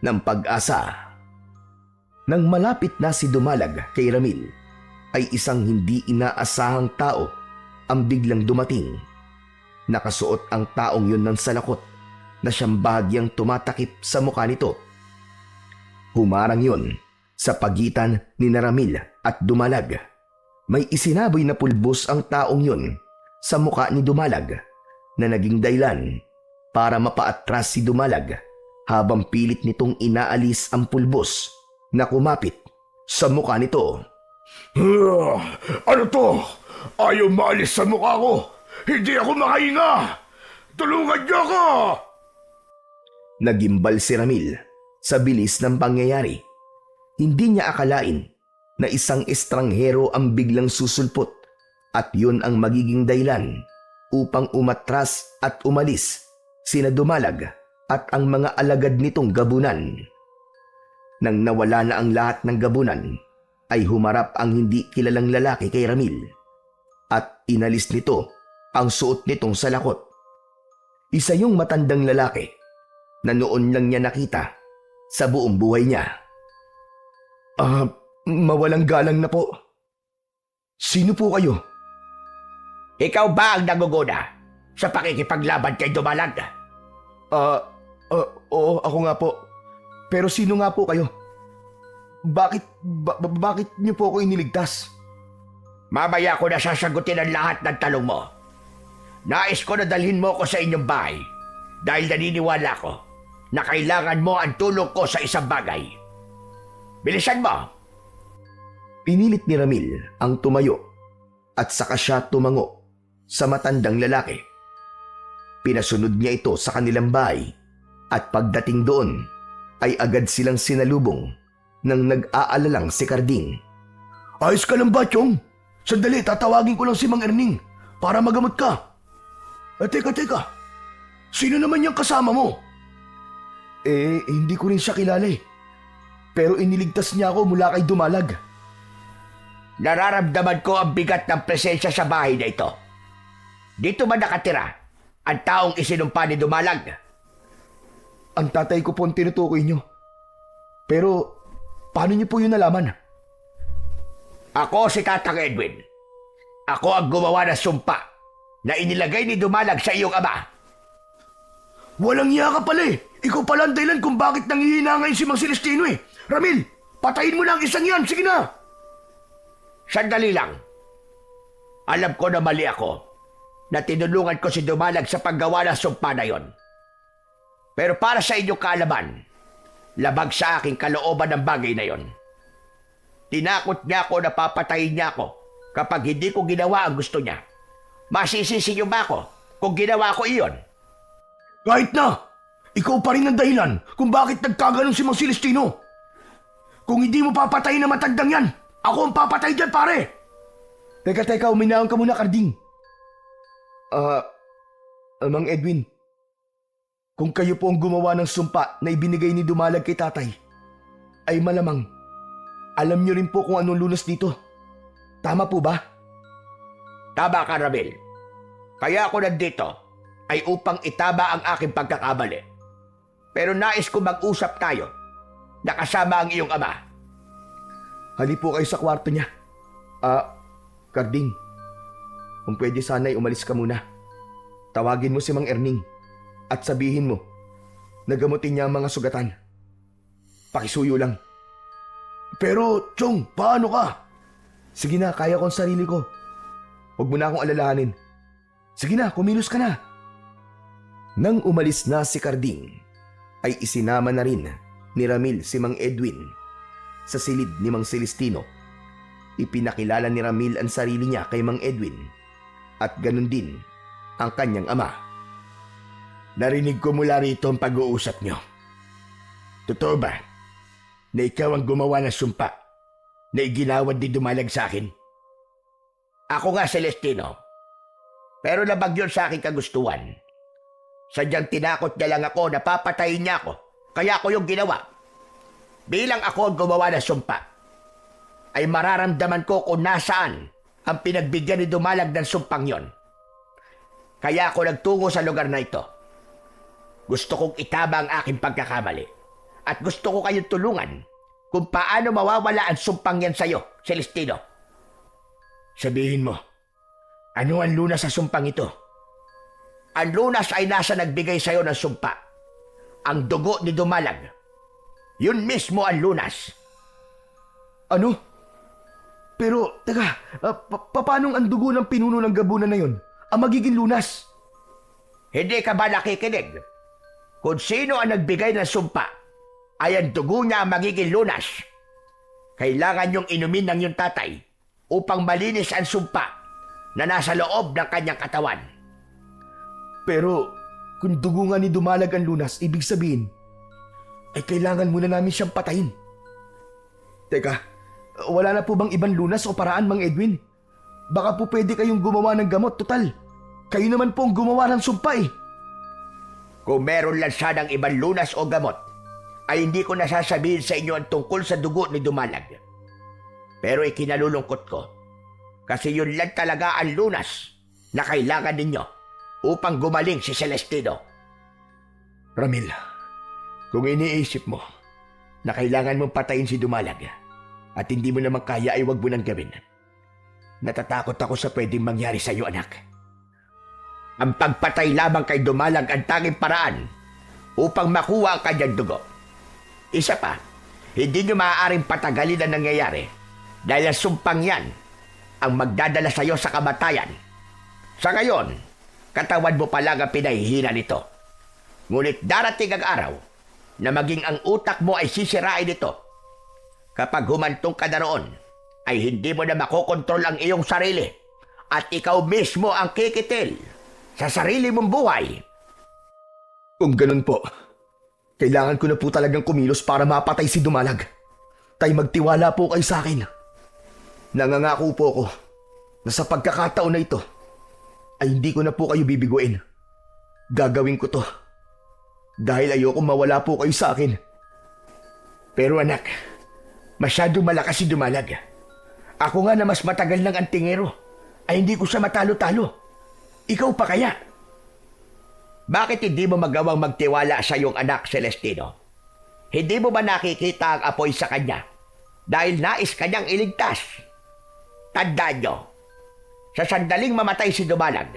ng pag-asa. Nang malapit na si Dumalag kay Ramil, ay isang hindi inaasahang tao ang biglang dumating. Nakasuot ang taong yun ng salakot na siyang bahagyang tumatakip sa mukha nito. Humarang yun sa pagitan ni Ramil at Dumalag. May isinaboy na pulbos ang taong yun sa mukha ni Dumalag na naging dahilan para mapaatras si Dumalag habang pilit nitong inaalis ang pulbos na kumapit sa mukha nito. Ano to? Ayaw maalis sa mukha ko. Hindi ako makahinga. Tulungan niyo ako! Nagimbal si Ramil sa bilis ng pangyayari. Hindi niya akalain na isang estranghero ang biglang susulpot at yun ang magiging dahilan upang umatras at umalis sina Dumalag at ang mga alagad nitong gabunan. Nang nawala na ang lahat ng gabunan, ay humarap ang hindi kilalang lalaki kay Ramil at inalis nito ang suot nitong salakot. Isa yung matandang lalaki na noon lang niya nakita sa buong buhay niya. Mawalang galang na po. Sino po kayo? Ikaw ba ang nangunguna sa pakikipaglaban kay Dumalag? Oo, ako nga po. Pero sino nga po kayo? Bakit niyo po ako iniligtas? Mamaya ko na sasagutin ang lahat ng tanong mo. Nais ko na dalhin mo ko sa inyong bahay dahil naniniwala ko na kailangan mo ang tulong ko sa isang bagay. Bilisan mo! Pinilit ni Ramil ang tumayo at saka siya tumango sa matandang lalaki. Pinasunod niya ito sa kanilang bahay at pagdating doon ay agad silang sinalubong ng nag-aalalang si Carding. Ayos ka lang ba, Chong? Sandali, tatawagin ko lang si Mang Erning para magamot ka. Teka. Sino naman yung kasama mo? Hindi ko rin siya kilala eh. Pero iniligtas niya ako mula kay Dumalag. Nararamdaman ko ang bigat ng presensya sa bahay na ito. Dito ba nakatira ang taong isinumpa ni Dumalag? Ang tatay ko po ang tinutukoy niyo. Pero paano niyo po yun nalaman? Ako si Tatang Edwin. Ako ang gumawa ng sumpa na inilagay ni Dumalag sa iyong ama. Walang iya ka pala eh. Ikaw pala ang dahilan kung bakit nangihina ngayon si Mang Celestino eh. Ramil, patayin mo na ang isang yan. Sige na. Sandali lang. Alam ko na mali ako na tinulungan ko si Dumalag sa paggawa ng sumpa na yon. Pero para sa inyong kaalaman, labag sa aking kalooban ng bagay na yon. Tinakot niya ako na papatayin niya ako kapag hindi ko ginawa ang gusto niya. Masisisi niyo ba ako kung ginawa ko iyon? Kahit na, ikaw pa rin ang dahilan kung bakit nagkaganon si Mang Celestino. Kung hindi mo papatayin na matandang yan, ako ang papatay dyan, pare! Teka, uminahon ka muna, Carding. Mang Edwin, kung kayo po ang gumawa ng sumpa na ibinigay ni Dumalag kay tatay, ay malamang alam niyo rin po kung anong lunas dito. Tama po ba? Tama ka, Ramil. Kaya ako nandito ay upang itama ang aking pagkakamali. Pero nais ko mag-usap tayo na kasama ang iyong ama. Hali po kayo sa kwarto niya. Carding, kung pwede sana'y umalis ka muna. Tawagin mo si Mang Erning at sabihin mo na gamutin niya ang mga sugatan. Pakisuyo lang. Pero, Chong, paano ka? Sige na, kaya ko ang sarili ko. Huwag mo na akong alalahanin. Sige na, kumilos ka na. Nang umalis na si Carding, ay isinama na rin ni Ramil si Mang Edwin sa silid ni Mang Celestino. Ipinakilala ni Ramil ang sarili niya kay Mang Edwin at ganun din ang kanyang ama. Narinig ko mula rito ang pag-uusap niyo. Totoo ba na ikaw ang gumawa ng sumpa na iginawad ni Dumalag sa akin? Ako nga, Celestino. Pero labag yun sa aking kagustuhan. Sadyang tinakot niya lang ako na papatayin niya ako, kaya ako yung ginawa. Bilang ako ang gumawa ng sumpa, ay mararamdaman ko kung nasaan ang pinagbigyan ni Dumalag ng sumpang yon. Kaya ako nagtungo sa lugar na ito. Gusto kong itama ang aking pagkakamali at gusto ko kayong tulungan kung paano mawawala ang sumpang yan sa'yo, Celestino. Sabihin mo, ano ang lunas sa sumpang ito? Ang lunas ay nasa nagbigay sa'yo ng sumpa. Ang dugo ni Dumalag. Yun mismo ang lunas. Ano? Pero, teka, paanong ang dugo ng pinuno ng gabunan na yun ang magiging lunas? Hindi ka ba nakikinig? Kung sino ang nagbigay ng sumpa, ay ang dugo niya ang magiging lunas. Kailangan niyong inumin ng iyong tatay upang malinis ang sumpa na nasa loob ng kanyang katawan. Pero, kung dugo nga ni Dumalag ang lunas, ibig sabihin, ay kailangan muna namin siyang patayin. Teka, wala na po bang ibang lunas o paraan, Mang Edwin? Baka po pwede kayong gumawa ng gamot, total. Kayo naman po ang gumawa ng sumpa eh. Kung meron lang sanang ibang lunas o gamot, ay hindi ko nasasabihin sa inyo ang tungkol sa dugo ni Dumalag. Pero ikinalulungkot ko, kasi yun lang talaga ang lunas na kailangan ninyo upang gumaling si Celestino. Ramil, kung iniisip mo na kailangan mong patayin si Dumalag at hindi mo naman kaya ay wag mo nang gawin, natatakot ako sa pwedeng mangyari sa iyo, anak. Ang pagpatay lamang kay Dumalag ang tanging paraan upang makuha ang kanyang dugo. Isa pa, hindi nyo maaaring patagalin ang nangyayari dahil ang sumpang yan ang magdadala sa iyo sa kamatayan. Sa ngayon, katawan mo pa lang ang pinahihina nito. Ngunit darating ang araw na maging ang utak mo ay sisirain ito. Kapag humantong ka na roon, ay hindi mo na makokontrol ang iyong sarili at ikaw mismo ang kikitil sa sarili mong buhay. Kung ganun po, kailangan ko na po talagang kumilos para mapatay si Dumalag. Tay, magtiwala po kayo sa akin. Nangangako po ako na sa pagkakataon na ito ay hindi ko na po kayo bibiguin. Gagawin ko to dahil ayoko mawala po kayo sa akin. Pero anak, masyado malakas si Dumalag. Ako nga na mas matagal ng antingero ay hindi ko siya matalo-talo. Ikaw pa kaya? Bakit hindi mo magawang magtiwala sa iyong anak, Celestino? Hindi mo ba nakikita ang apoy sa kanya dahil nais kanyang iligtas? Tandaan nyo, sa sandaling mamatay si Dumalag,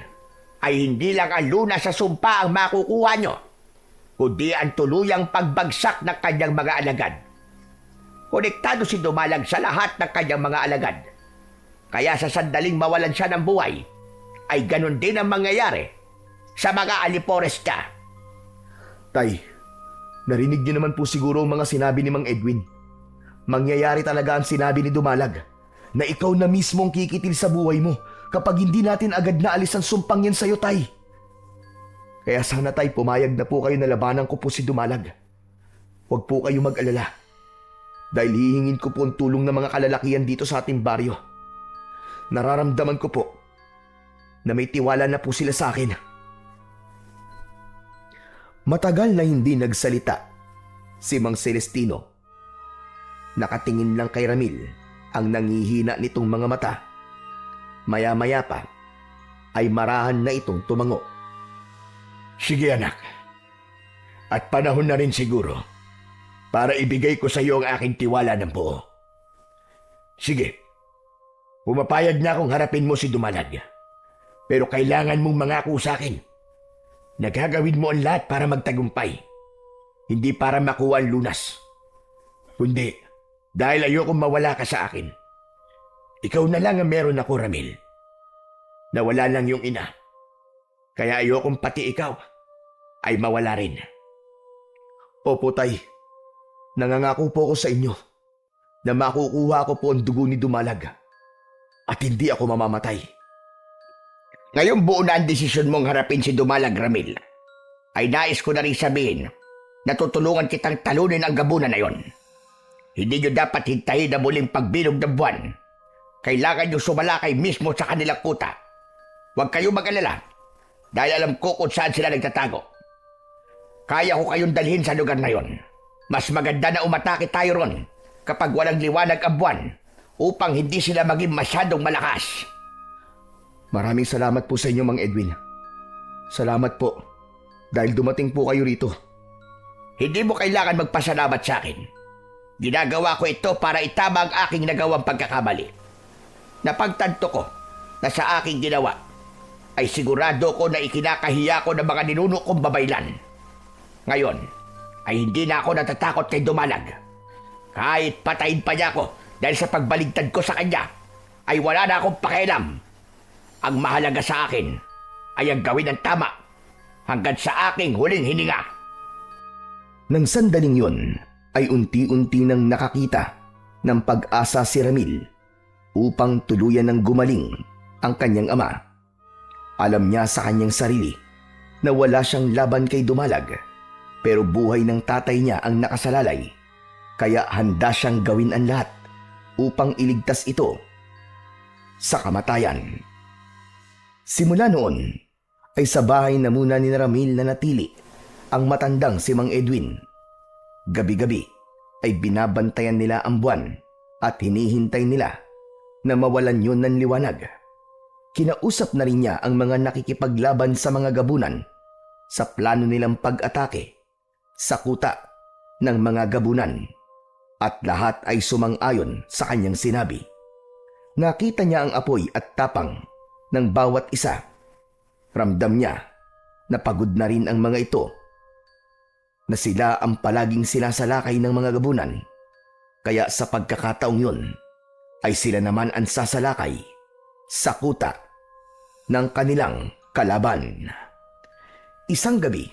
ay hindi lang ang lunas sa sumpa ang makukuha nyo, kundi ang tuluyang pagbagsak ng kanyang mga alagad. Konektado si Dumalag sa lahat ng kanyang mga alagad. Kaya sa sandaling mawalan siya ng buhay, ay ganun din ang mangyayari sa mga alipores niya. Tay, narinig niyo naman po siguro ang mga sinabi ni Mang Edwin. Mangyayari talaga ang sinabi ni Dumalag na ikaw na mismo ang kikitil sa buhay mo kapag hindi natin agad naalis ang sumpang yan sa'yo, Tay. Kaya sana, Tay, pumayag na po kayo na labanan ko po si Dumalag. Huwag po kayo mag-alala dahil hihingin ko po ang tulong ng mga kalalakihan dito sa ating baryo. Nararamdaman ko po na may tiwala na po sila sa akin. Matagal na hindi nagsalita si Mang Celestino. Nakatingin lang kay Ramil ang nangihina nitong mga mata. Maya-maya pa ay marahan na itong tumango. Sige anak, at panahon na rin siguro para ibigay ko sa iyo ang aking tiwala ng buo. Sige, pumapayag na akong harapin mo si Dumalag. Pero kailangan mong mangako sa akin na gagawin mo ang lahat para magtagumpay. Hindi para makuha ang lunas, kundi dahil ayokong mawala ka sa akin. Ikaw na lang ang meron ako, Ramil. Nawala lang yung ina. Kaya ayokong pati ikaw ay mawala rin. Opo, Tay. Nangangako po ako sa inyo na makukuha ko po ang dugo ni Dumalag at hindi ako mamamatay. Ngayong buo na ang desisyon mong harapin si Dumalag, Ramil, ay nais ko na rin sabihin na tutulungan kitang talunin ang gabunan na yon. Hindi nyo dapat hintayin na muling pagbilog ng buwan. Kailangan nyo sumalakay mismo sa kanilang kuta. Huwag kayong mag-alala dahil alam ko kung saan sila nagtatago. Kaya ko kayong dalhin sa lugar na yon. Mas maganda na umatake tayo ron kapag walang liwanag ang buwan upang hindi sila maging masyadong malakas. Maraming salamat po sa inyo, Mang Edwin. Salamat po dahil dumating po kayo rito. Hindi mo kailangan magpasalamat sa akin. Ginagawa ko ito para itama ang aking nagawang pagkakamali. Napagtanto ko na sa aking ginawa ay sigurado ko na ikinakahiya ko ng mga ninuno kong babaylan. Ngayon ay hindi na ako natatakot kay Dumalag. Kahit patayin pa niya ako dahil sa pagbaligtad ko sa kanya, ay wala na akong pakialam. Ang mahalaga sa akin ay ang gawin ng tama hanggang sa aking huling hininga. Nang sandaling yun, ay unti-unti nang nakakita ng pag-asa si Ramil upang tuluyan ng gumaling ang kanyang ama. Alam niya sa kanyang sarili na wala siyang laban kay Dumalag, pero buhay ng tatay niya ang nakasalalay, kaya handa siyang gawin ang lahat upang iligtas ito sa kamatayan. Simula noon ay sa bahay na muna ni Ramil na natili ang matandang si Mang Edwin. Gabi-gabi ay binabantayan nila ang buwan at hinihintay nila na mawalan yun ng liwanag. Kinausap na rin niya ang mga nakikipaglaban sa mga gabunan sa plano nilang pag-atake sa kuta ng mga gabunan at lahat ay sumang-ayon sa kanyang sinabi. Nakita niya ang apoy at tapang ng bawat isa. Ramdam niya na pagod na rin ang mga ito, na sila ang palaging sinasalakay ng mga gabunan. Kaya sa pagkakataong yun, ay sila naman ang sasalakay sa kuta ng kanilang kalaban. Isang gabi,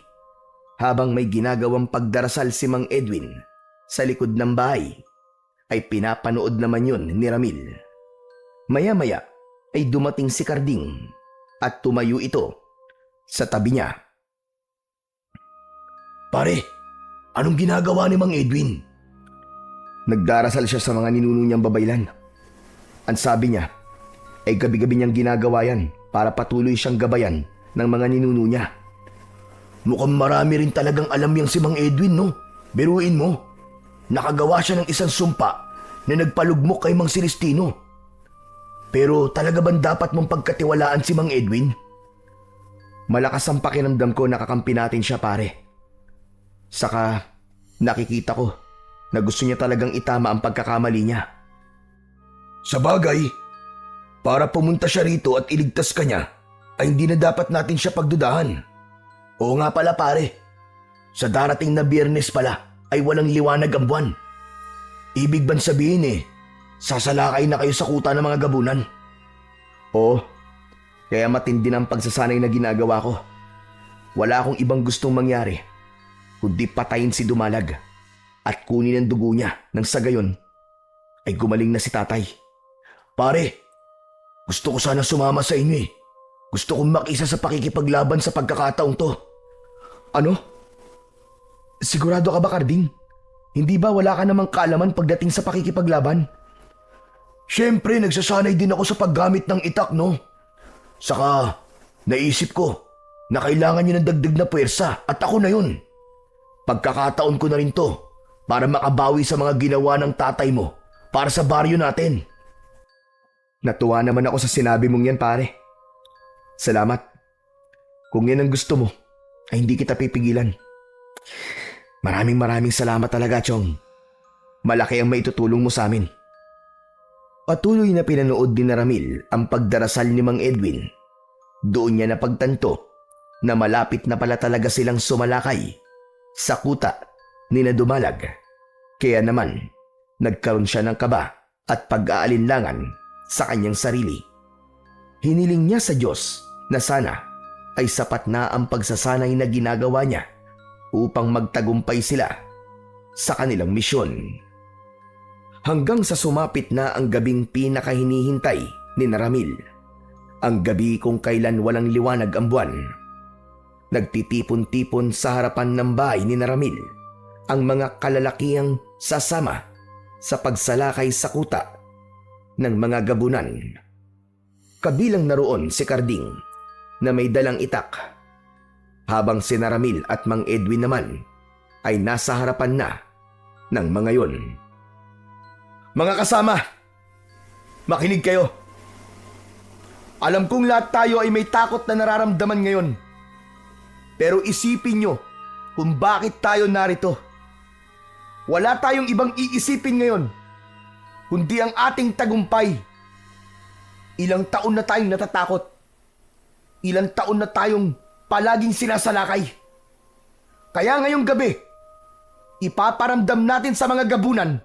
Habang may ginagawang pagdarasal si Mang Edwin sa likod ng bahay, ay pinapanood naman yun ni Ramil. Maya-maya ay dumating si Karding at tumayo ito sa tabi niya. Pare, anong ginagawa ni Mang Edwin? Nagdarasal siya sa mga ninuno niyang babaylan. Ang sabi niya ay gabi-gabi niyang ginagawa yan para patuloy siyang gabayan ng mga ninuno niya. Mukhang marami rin talagang alam yang si Mang Edwin, no? Biruin mo, nakagawa siya ng isang sumpa na nagpalugmok kay Mang Celestino. Pero talaga bang dapat mong pagkatiwalaan si Mang Edwin? Malakas ang pakiramdam ko na kakampi natin siya, pare. Saka nakikita ko na gusto niya talagang itama ang pagkakamali niya. Sa bagay, para pumunta siya rito at iligtas ka niya, ay hindi na dapat natin siya pagdudahan. Oo nga pala pare, sa darating na Biyernes pala ay walang liwanag ang buwan. Ibig bang sabihin sasalakay na kayo sa kuta ng mga gabunan? Oo, kaya matindi na ang pagsasanay na ginagawa ko. Wala akong ibang gustong mangyari, kundi patayin si Dumalag at kunin ang dugo niya nang sa gayon ay gumaling na si tatay. Pare, gusto ko sana sumama sa inyo . Gusto kong makisa sa pakikipaglaban sa pagkakataong to. Ano? Sigurado ka ba, Karding? Hindi ba wala ka namang kaalaman pagdating sa pakikipaglaban? Siyempre, nagsasanay din ako sa paggamit ng itak, no? Saka, naisip ko na kailangan niyo ng dagdag na puwersa at ako na yun. Pagkakataon ko na rin to para makabawi sa mga ginawa ng tatay mo para sa baryo natin. Natuwa naman ako sa sinabi mong yan, pare. Salamat. Kung yan ang gusto mo, ay hindi kita pipigilan. Maraming salamat talaga, Chong. Malaki ang maitutulong mo sa amin. Patuloy na pinanood din na Ramil ang pagdarasal ni Mang Edwin. Doon niya napagtanto na malapit na pala talaga silang sumalakay sa kuta ni na Dumalag. Kaya naman, nagkaroon siya ng kaba at pag-aalinlangan sa kanyang sarili. Hiniling niya sa Diyos na sana ay sapat na ang pagsasanay na ginagawa niya upang magtagumpay sila sa kanilang misyon. Hanggang sa sumapit na ang gabing pinakahinihintay ni Ramil, ang gabi kung kailan walang liwanag ang buwan. Nagtitipon-tipon sa harapan ng bahay ni Ramil ang mga kalalakihang sasama sa pagsalakay sa kuta ng mga gabunan. Kabilang naroon si Karding na may dalang itak, habang si Ramil at Mang Edwin naman ay nasa harapan na ng mga yon. Mga kasama, makinig kayo. Alam kong lahat tayo ay may takot na nararamdaman ngayon. Pero isipin nyo kung bakit tayo narito. Wala tayong ibang iisipin ngayon, kundi ang ating tagumpay. Ilang taon na tayong natatakot. Ilang taon na tayong palaging sinasalakay. Kaya ngayong gabi, ipaparamdam natin sa mga gabunan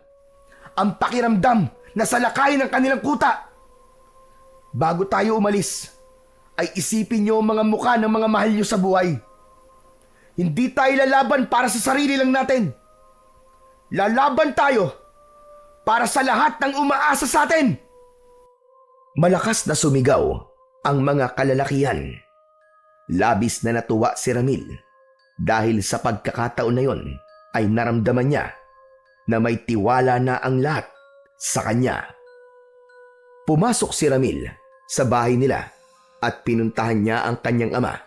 ang pakiramdam na salakayin ng kanilang kuta. Bago tayo umalis, ay isipin niyo ang mga mukha ng mga mahal niyo sa buhay. Hindi tayo lalaban para sa sarili lang natin. Lalaban tayo para sa lahat ng umaasa sa atin. Malakas na sumigaw ang mga kalalakihan. Labis na natuwa si Ramil dahil sa pagkakataon na yon ay naramdaman niya na may tiwala na ang lahat sa kanya. Pumasok si Ramil sa bahay nila at pinuntahan niya ang kanyang ama.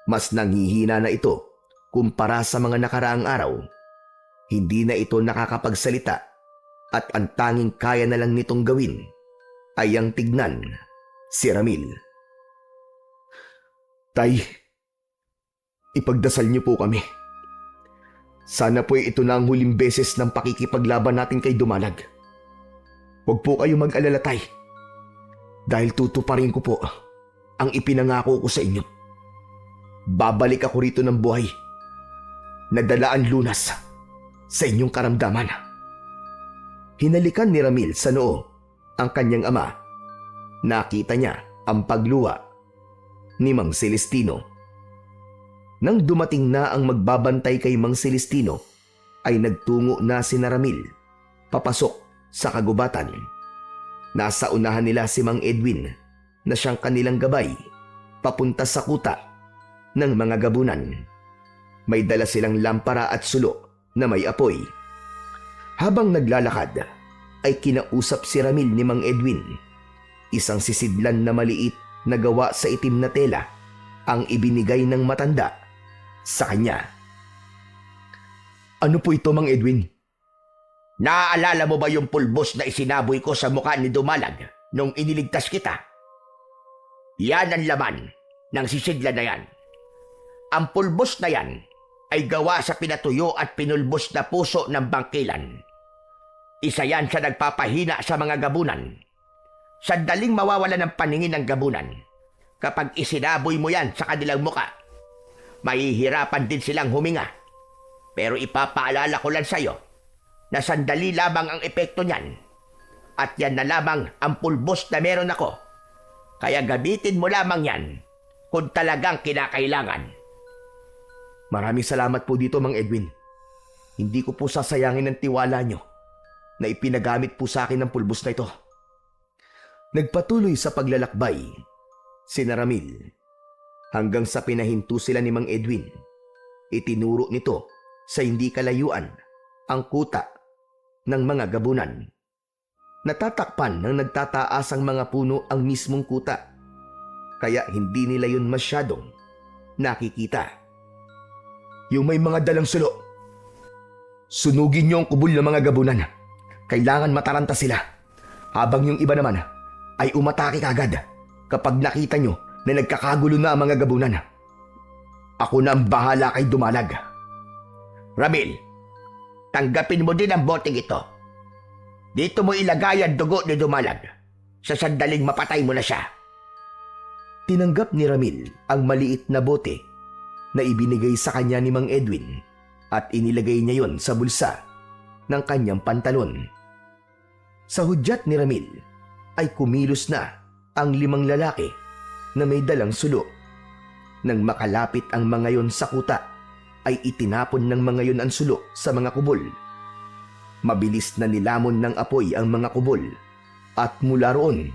Mas nanghihina na ito kumpara sa mga nakaraang araw. Hindi na ito nakakapagsalita at ang tanging kaya na lang nitong gawin ay ang tignan si Ramil. Tay, ipagdasal niyo po kami. Sana po'y ito na ang huling beses ng pakikipaglaban natin kay Dumalag. Huwag po kayo mag-alala, Tay. Dahil tutuparin ko po ang ipinangako ko sa inyo. Babalik ako rito ng buhay. Nagdalaan lunas sa inyong karamdaman. Hinalikan ni Ramil sa noo ang kanyang ama. Nakita niya ang pagluha ni Mang Celestino. Nang dumating na ang magbabantay kay Mang Celestino, ay nagtungo na si Ramil papasok sa kagubatan. Nasa unahan nila si Mang Edwin na siyang kanilang gabay papunta sa kuta ng mga gabunan. May dala silang lampara at sulo na may apoy. Habang naglalakad ay kinausap si Ramil ni Mang Edwin. Isang sisidlan na maliit na gawa sa itim na tela ang ibinigay ng matanda sa kanya. Ano po ito, Mang Edwin? Naaalala mo ba yung pulbos na isinaboy ko sa mukha ni Dumalag nung iniligtas kita? Yan ang laman ng sisidlan na yan. Ang pulbos na yan ay gawa sa pinatuyo at pinulbos na puso ng bangkilan. Isa yan sa nagpapahina sa mga gabunan. Sandaling mawawala ng paningin ng gabunan. Kapag isinaboy mo yan sa kanilang muka, mahihirapan din silang huminga. Pero ipapaalala ko lang sa'yo na sandali lamang ang epekto niyan. At yan na lamang ang pulbos na meron ako. Kaya gamitin mo lamang yan kung talagang kinakailangan. Maraming salamat po dito, Mang Edwin. Hindi ko po sasayangin ang tiwala nyo na ipinagamit po sa akin ang pulbos na ito. Nagpatuloy sa paglalakbay si Ramil hanggang sa pinahinto sila ni Mang Edwin. Itinuro nito sa hindi kalayuan ang kuta ng mga gabunan. Natatakpan ng nagtataasang mga puno ang mismong kuta, kaya hindi nila yun masyadong nakikita. Yung may mga dalang sulo, sunugin niyo ang kubol ng mga gabunan. Kailangan mataranta sila. Habang yung iba naman ay umatake kagad kapag nakita nyo na nagkakagulo na ang mga gabunan. Ako na ang bahala kay Dumalag. Ramil, tanggapin mo din ang boteng ito. Dito mo ilagay ang dugo ni Dumalag. Sa sandaling mapatay mo na siya. Tinanggap ni Ramil ang maliit na bote na ibinigay sa kanya ni Mang Edwin at inilagay niya yon sa bulsa ng kanyang pantalon. Sa hudyat ni Ramil ay kumilos na ang 5 lalaki na may dalang sulo. Nang makalapit ang mga yon sa kuta, ay itinapon ng mga yon ang sulo sa mga kubol. Mabilis na nilamon ng apoy ang mga kubol at mula roon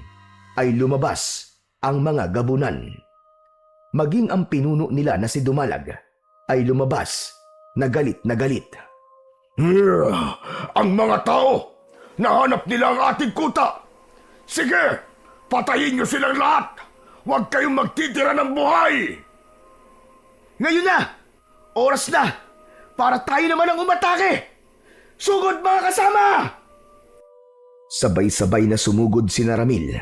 ay lumabas ang mga gabunan. Maging ang pinuno nila na si Dumalag ay lumabas na galit na galit. Ang mga tao! Nahanap nila ang ating kuta! Sige! Patayin niyo silang lahat! Huwag kayong magtitira ng buhay! Ngayon na! Oras na! Para tayo naman ang umatake! Sugod mga kasama! Sabay-sabay na sumugod si Ramil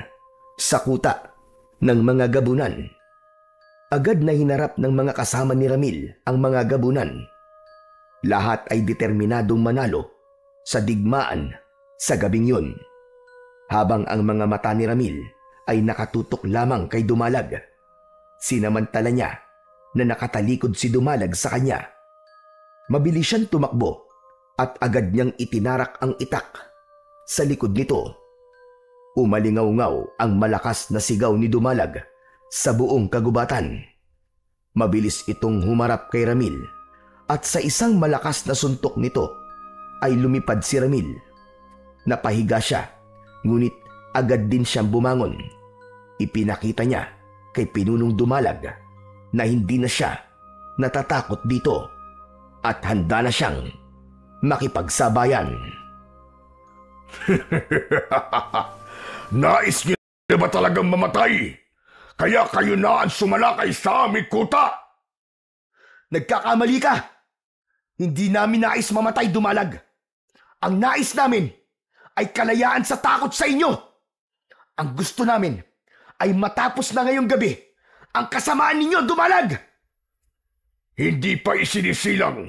sa kuta ng mga gabunan. Agad na hinarap ng mga kasama ni Ramil ang mga gabunan. Lahat ay determinadong manalo sa digmaan sa gabing yun. Habang ang mga mata ni Ramil ay nakatutok lamang kay Dumalag, sinamantala niya na nakatalikod si Dumalag sa kanya. Mabilis siyang tumakbo at agad niyang itinarak ang itak sa likod nito. Umalingaw-ngaw ang malakas na sigaw ni Dumalag sa buong kagubatan. Mabilis itong humarap kay Ramil at sa isang malakas na suntok nito ay lumipad si Ramil. Napahiga siya, ngunit agad din siyang bumangon. Ipinakita niya kay Pinunong Dumalag na hindi na siya natatakot dito at handa na siyang makipagsabayan. Nais niyo ba talagang mamatay? Kaya kayo na ang sumalakay sa aming kuta? Nagkakamali ka! Hindi namin nais mamatay, Dumalag. Ang nais namin ay kalayaan sa takot sa inyo. Ang gusto namin ay matapos na ngayong gabi ang kasamaan ninyo, Dumalag! Hindi pa isinisilang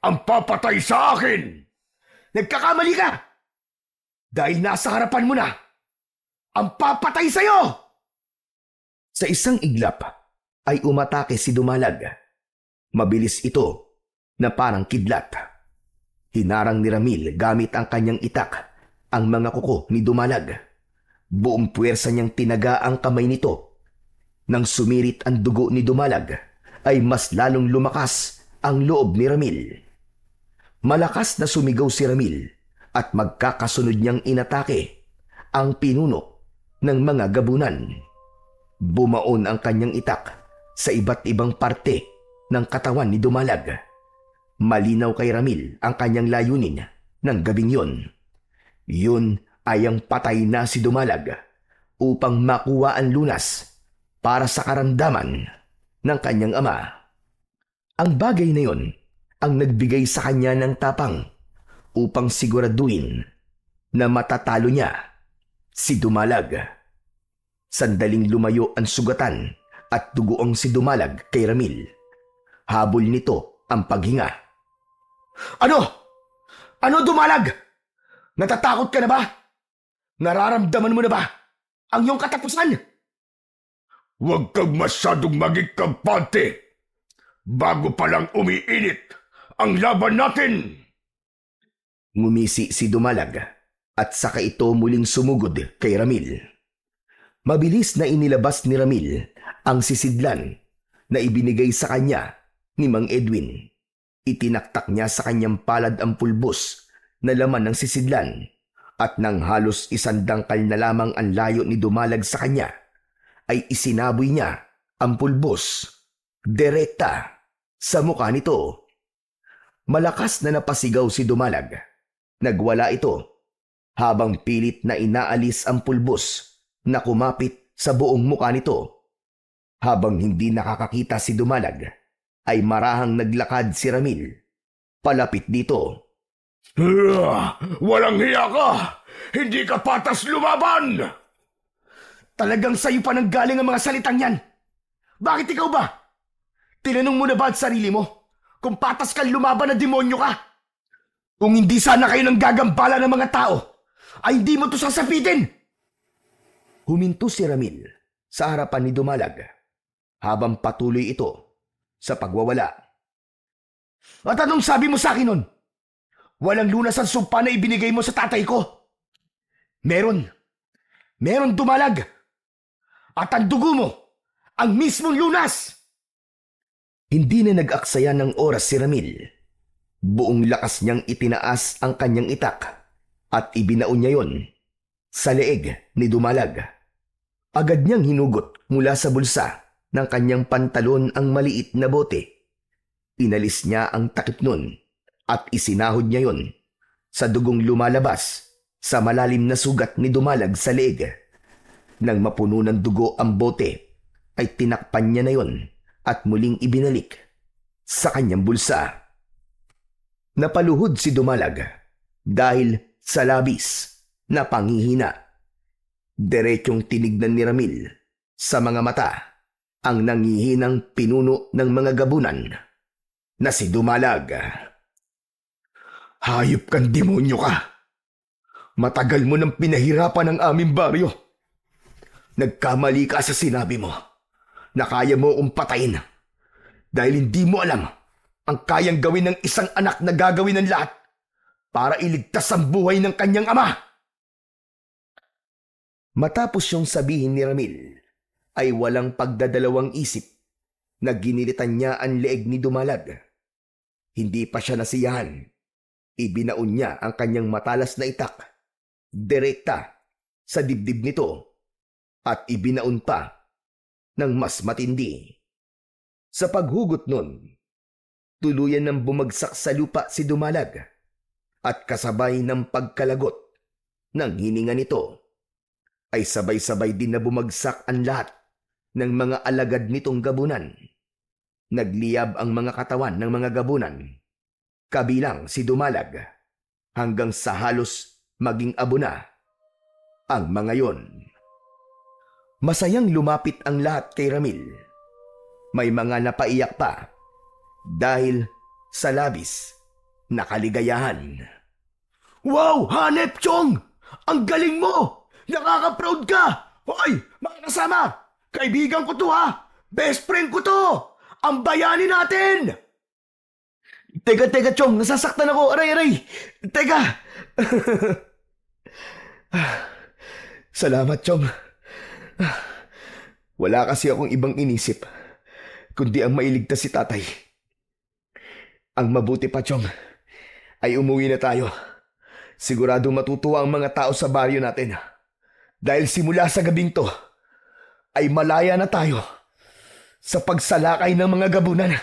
ang papatay sa akin! Nagkakamali ka! Dahil nasa harapan mo na ang papatay sa'yo! Sa isang iglap ay umatake si Dumalag. Mabilis ito na parang kidlat. Hinarang ni Ramil gamit ang kanyang itak ang mga kuko ni Dumalag. Buong puwersa niyang tinaga ang kamay nito. Nang sumirit ang dugo ni Dumalag, ay mas lalong lumakas ang loob ni Ramil. Malakas na sumigaw si Ramil at magkakasunod niyang inatake ang pinuno ng mga gabunan. Bumaon ang kanyang itak sa iba't ibang parte ng katawan ni Dumalag. Malinaw kay Ramil ang kanyang layunin ng gabing yon. Yun ay ang patay na si Dumalag upang makuha ang lunas para sa karamdaman ng kanyang ama. Ang bagay na yon ang nagbigay sa kanya ng tapang upang siguraduhin na matatalo niya si Dumalag. Sandaling lumayo ang sugatan at dugoong si Dumalag kay Ramil. Habol nito ang paghinga. Ano? Ano, Dumalag? Natatakot ka na ba? Nararamdaman mo na ba ang iyong katapusan? Huwag kang masyadong maging kampante. Bago pa lang umiinit ang laban natin. Ngumisi si Dumalag at saka ito muling sumugod kay Ramil. Mabilis na inilabas ni Ramil ang sisidlan na ibinigay sa kanya ni Mang Edwin. Itinaktak niya sa kanyang palad ang pulbos na laman ng sisidlan at nang halos 100 dangkal na lamang ang layo ni Dumalag sa kanya, ay isinaboy niya ang pulbos direkta sa mukha nito. Malakas na napasigaw si Dumalag. Nagwala ito habang pilit na inaalis ang pulbos na kumapit sa buong mukha nito. Habang hindi nakakakita si Dumalag, ay marahang naglakad si Ramil palapit dito. Walang hiya ka! Hindi ka patas lumaban! Talagang sa'yo pa nanggaling ang mga salitang yan. Bakit ikaw ba? Tinanong mo na ba at sarili mo kung patas kang lumaban na demonyo ka? Kung hindi sana kayo nang gagambala ng mga tao, ay hindi mo to sasapitin! Huminto si Ramil sa harapan ni Dumalag habang patuloy ito sa pagwawala. At anong sabi mo sa akin nun? Walang lunas ang sumpa na ibinigay mo sa tatay ko. Meron, Dumalag. At ang dugo mo, ang mismong lunas. Hindi na nag-aksaya ng oras si Ramil. Buong lakas niyang itinaas ang kanyang itak at ibinaon niya yon sa leeg ni Dumalag. Agad niyang hinugot mula sa bulsa ng kanyang pantalon ang maliit na bote. Inalis niya ang takip nun at isinahod niya yon sa dugong lumalabas sa malalim na sugat ni Dumalag sa leeg. Nang mapuno ng dugo ang bote, ay tinakpan niya na yon at muling ibinalik sa kanyang bulsa. Napaluhod si Dumalag dahil sa labis na panghihina. Diretsyong tinignan ni Ramil sa mga mata ang nanghihinang pinuno ng mga gabunan na si Dumalag. Hayop kang demonyo ka! Matagal mo nang pinahirapan ang aming baryo. Nagkamali ka sa sinabi mo na kaya mo akong patayin dahil hindi mo alam ang kayang gawin ng isang anak na gagawin ng lahat para iligtas ang buhay ng kanyang ama. Matapos yung sabihin ni Ramil, ay walang pagdadalawang isip na ginilitan niya ang leeg ni Dumalag. Hindi pa siya nasiyahan. Ibinaon niya ang kanyang matalas na itak direkta sa dibdib nito at ibinaon pa ng mas matindi. Sa paghugot nun, tuluyan nang bumagsak sa lupa si Dumalag at kasabay ng pagkalagot ng hininga nito ay sabay-sabay din na bumagsak ang lahat ng mga alagad nitong gabunan. Nagliyab ang mga katawan ng mga gabunan, kabilang si Dumalag, hanggang sa halos maging abo na ang mga yon. Masayang lumapit ang lahat kay Ramil. May mga napaiyak pa dahil sa labis na kaligayahan. Wow, Hanep Chong! Ang galing mo! Nakaka-proud ka! Hoy, mga kasama! Kaibigan ko to ha! Best friend ko to! Ang bayani natin! Teka, Chong! Nasasaktan ako! Aray! Teka! Salamat, Chong. Wala kasi akong ibang inisip kundi ang mailigtas si tatay. Ang mabuti pa, Chong, ay umuwi na tayo. Siguradong matutuwa ang mga tao sa baryo natin. Dahil simula sa gabing to, ay malaya na tayo sa pagsalakay ng mga gabunan.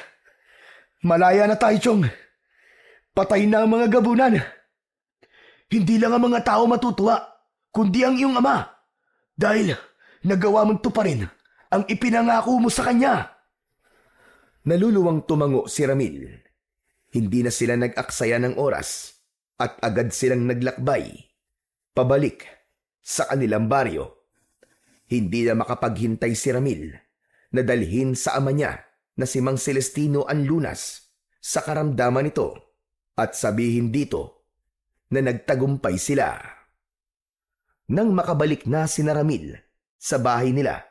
Malaya na tayo, Chong. Patay na ang mga gabunan. Hindi lang ang mga tao matutuwa, kundi ang iyong ama. Dahil nagawa mong tuparin ang ipinangako mo sa kanya. Naluluwang tumango si Ramil. Hindi na sila nag-aksaya ng oras at agad silang naglakbay pabalik sa kanilang baryo. Hindi na makapaghintay si Ramil na dalhin sa ama niya na si Mang Celestino ang lunas sa karamdaman nito at sabihin dito na nagtagumpay sila. Nang makabalik na si Ramil sa bahay nila,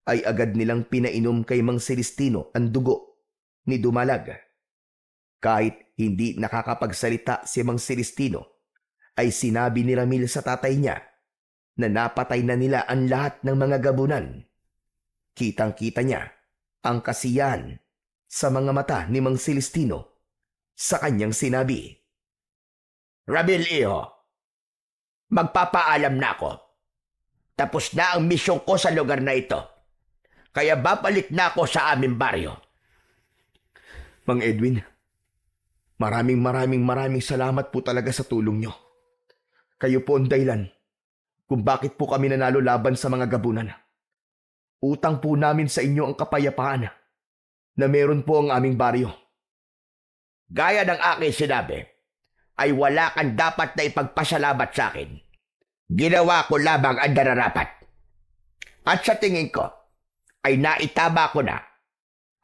ay agad nilang pinainom kay Mang Celestino ang dugo ni Dumalag. Kahit hindi nakakapagsalita si Mang Celestino, ay sinabi ni Ramil sa tatay niya na napatay na nila ang lahat ng mga gabunan. Kitang-kita niya ang kasiyahan sa mga mata ni Mang Celestino. Sa kanyang sinabi, Ramil, iho, magpapaalam na ako. Tapos na ang misyon ko sa lugar na ito. Kaya babalik na ako sa aming baryo. Mang Edwin, maraming salamat po talaga sa tulong nyo. Kayo po ang dahilan kung bakit po kami nanalo laban sa mga gabunan. Utang po namin sa inyo ang kapayapaan na meron po ang aming baryo. Gaya ng aking sinabi, ay wala kang dapat na ipagpasalamat sa akin. Ginawa ko lamang ang nararapat. At sa tingin ko, ay naitama ko na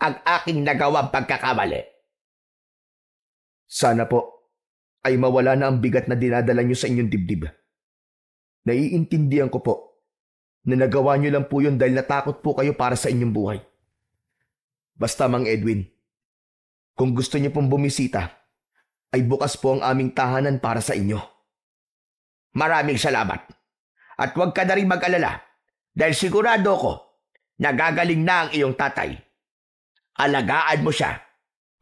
ang aking nagawang pagkakamali. Sana po ay mawala na ang bigat na dinadala nyo sa inyong dibdib. Naiintindihan ko po na nagawa nyo lang po yun dahil natakot po kayo para sa inyong buhay. Basta, Mang Edwin, kung gusto nyo pong bumisita, ay bukas po ang aming tahanan para sa inyo. Maraming salamat. At huwag ka na rin mag-alala dahil sigurado ko nagagaling na ang iyong tatay. Alagaan mo siya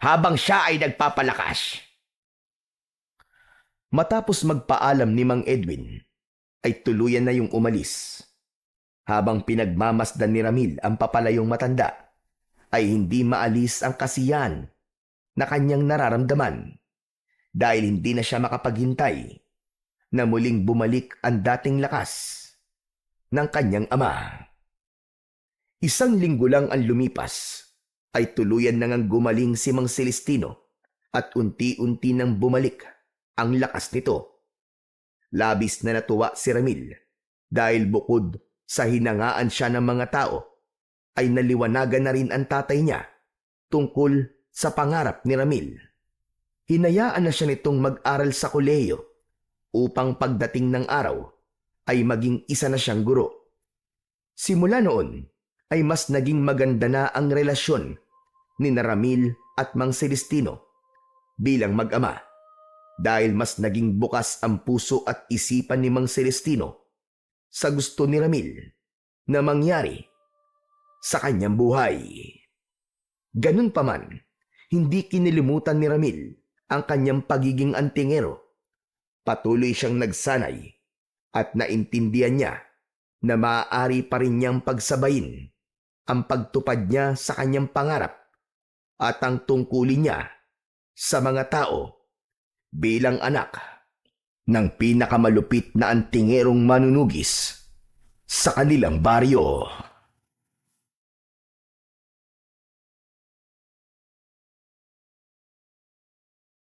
habang siya ay nagpapalakas. Matapos magpaalam ni Mang Edwin, ay tuluyan na yung umalis. Habang pinagmamasdan ni Ramil ang papalayong matanda, ay hindi maalis ang kasiyahan na kanyang nararamdaman dahil hindi na siya makapaghintay na muling bumalik ang dating lakas ng kanyang ama. 1 linggo lang ang lumipas, ay tuluyan na ngang gumaling si Mang Celestino at unti-unti nang bumalik ang lakas nito. Labis na natuwa si Ramil dahil bukod sa hinangaan siya ng mga tao, ay naliwanagan na rin ang tatay niya tungkol sa pangarap ni Ramil. Hinayaan na siya nitong mag-aral sa kolehiyo upang pagdating ng araw ay maging isa na siyang guro. Simula noon ay mas naging maganda na ang relasyon ni Ramil at Mang Celestino bilang mag-ama dahil mas naging bukas ang puso at isipan ni Mang Celestino sa gusto ni Ramil na mangyari sa kanyang buhay. Ganun pa man, hindi kinilimutan ni Ramil ang kanyang pagiging antingero. Patuloy siyang nagsanay at naintindihan niya na maaari pa rin niyang pagsabayin ang pagtupad niya sa kanyang pangarap at ang tungkulin niya sa mga tao bilang anak ng pinakamalupit na antingerong manunugis sa kanilang baryo.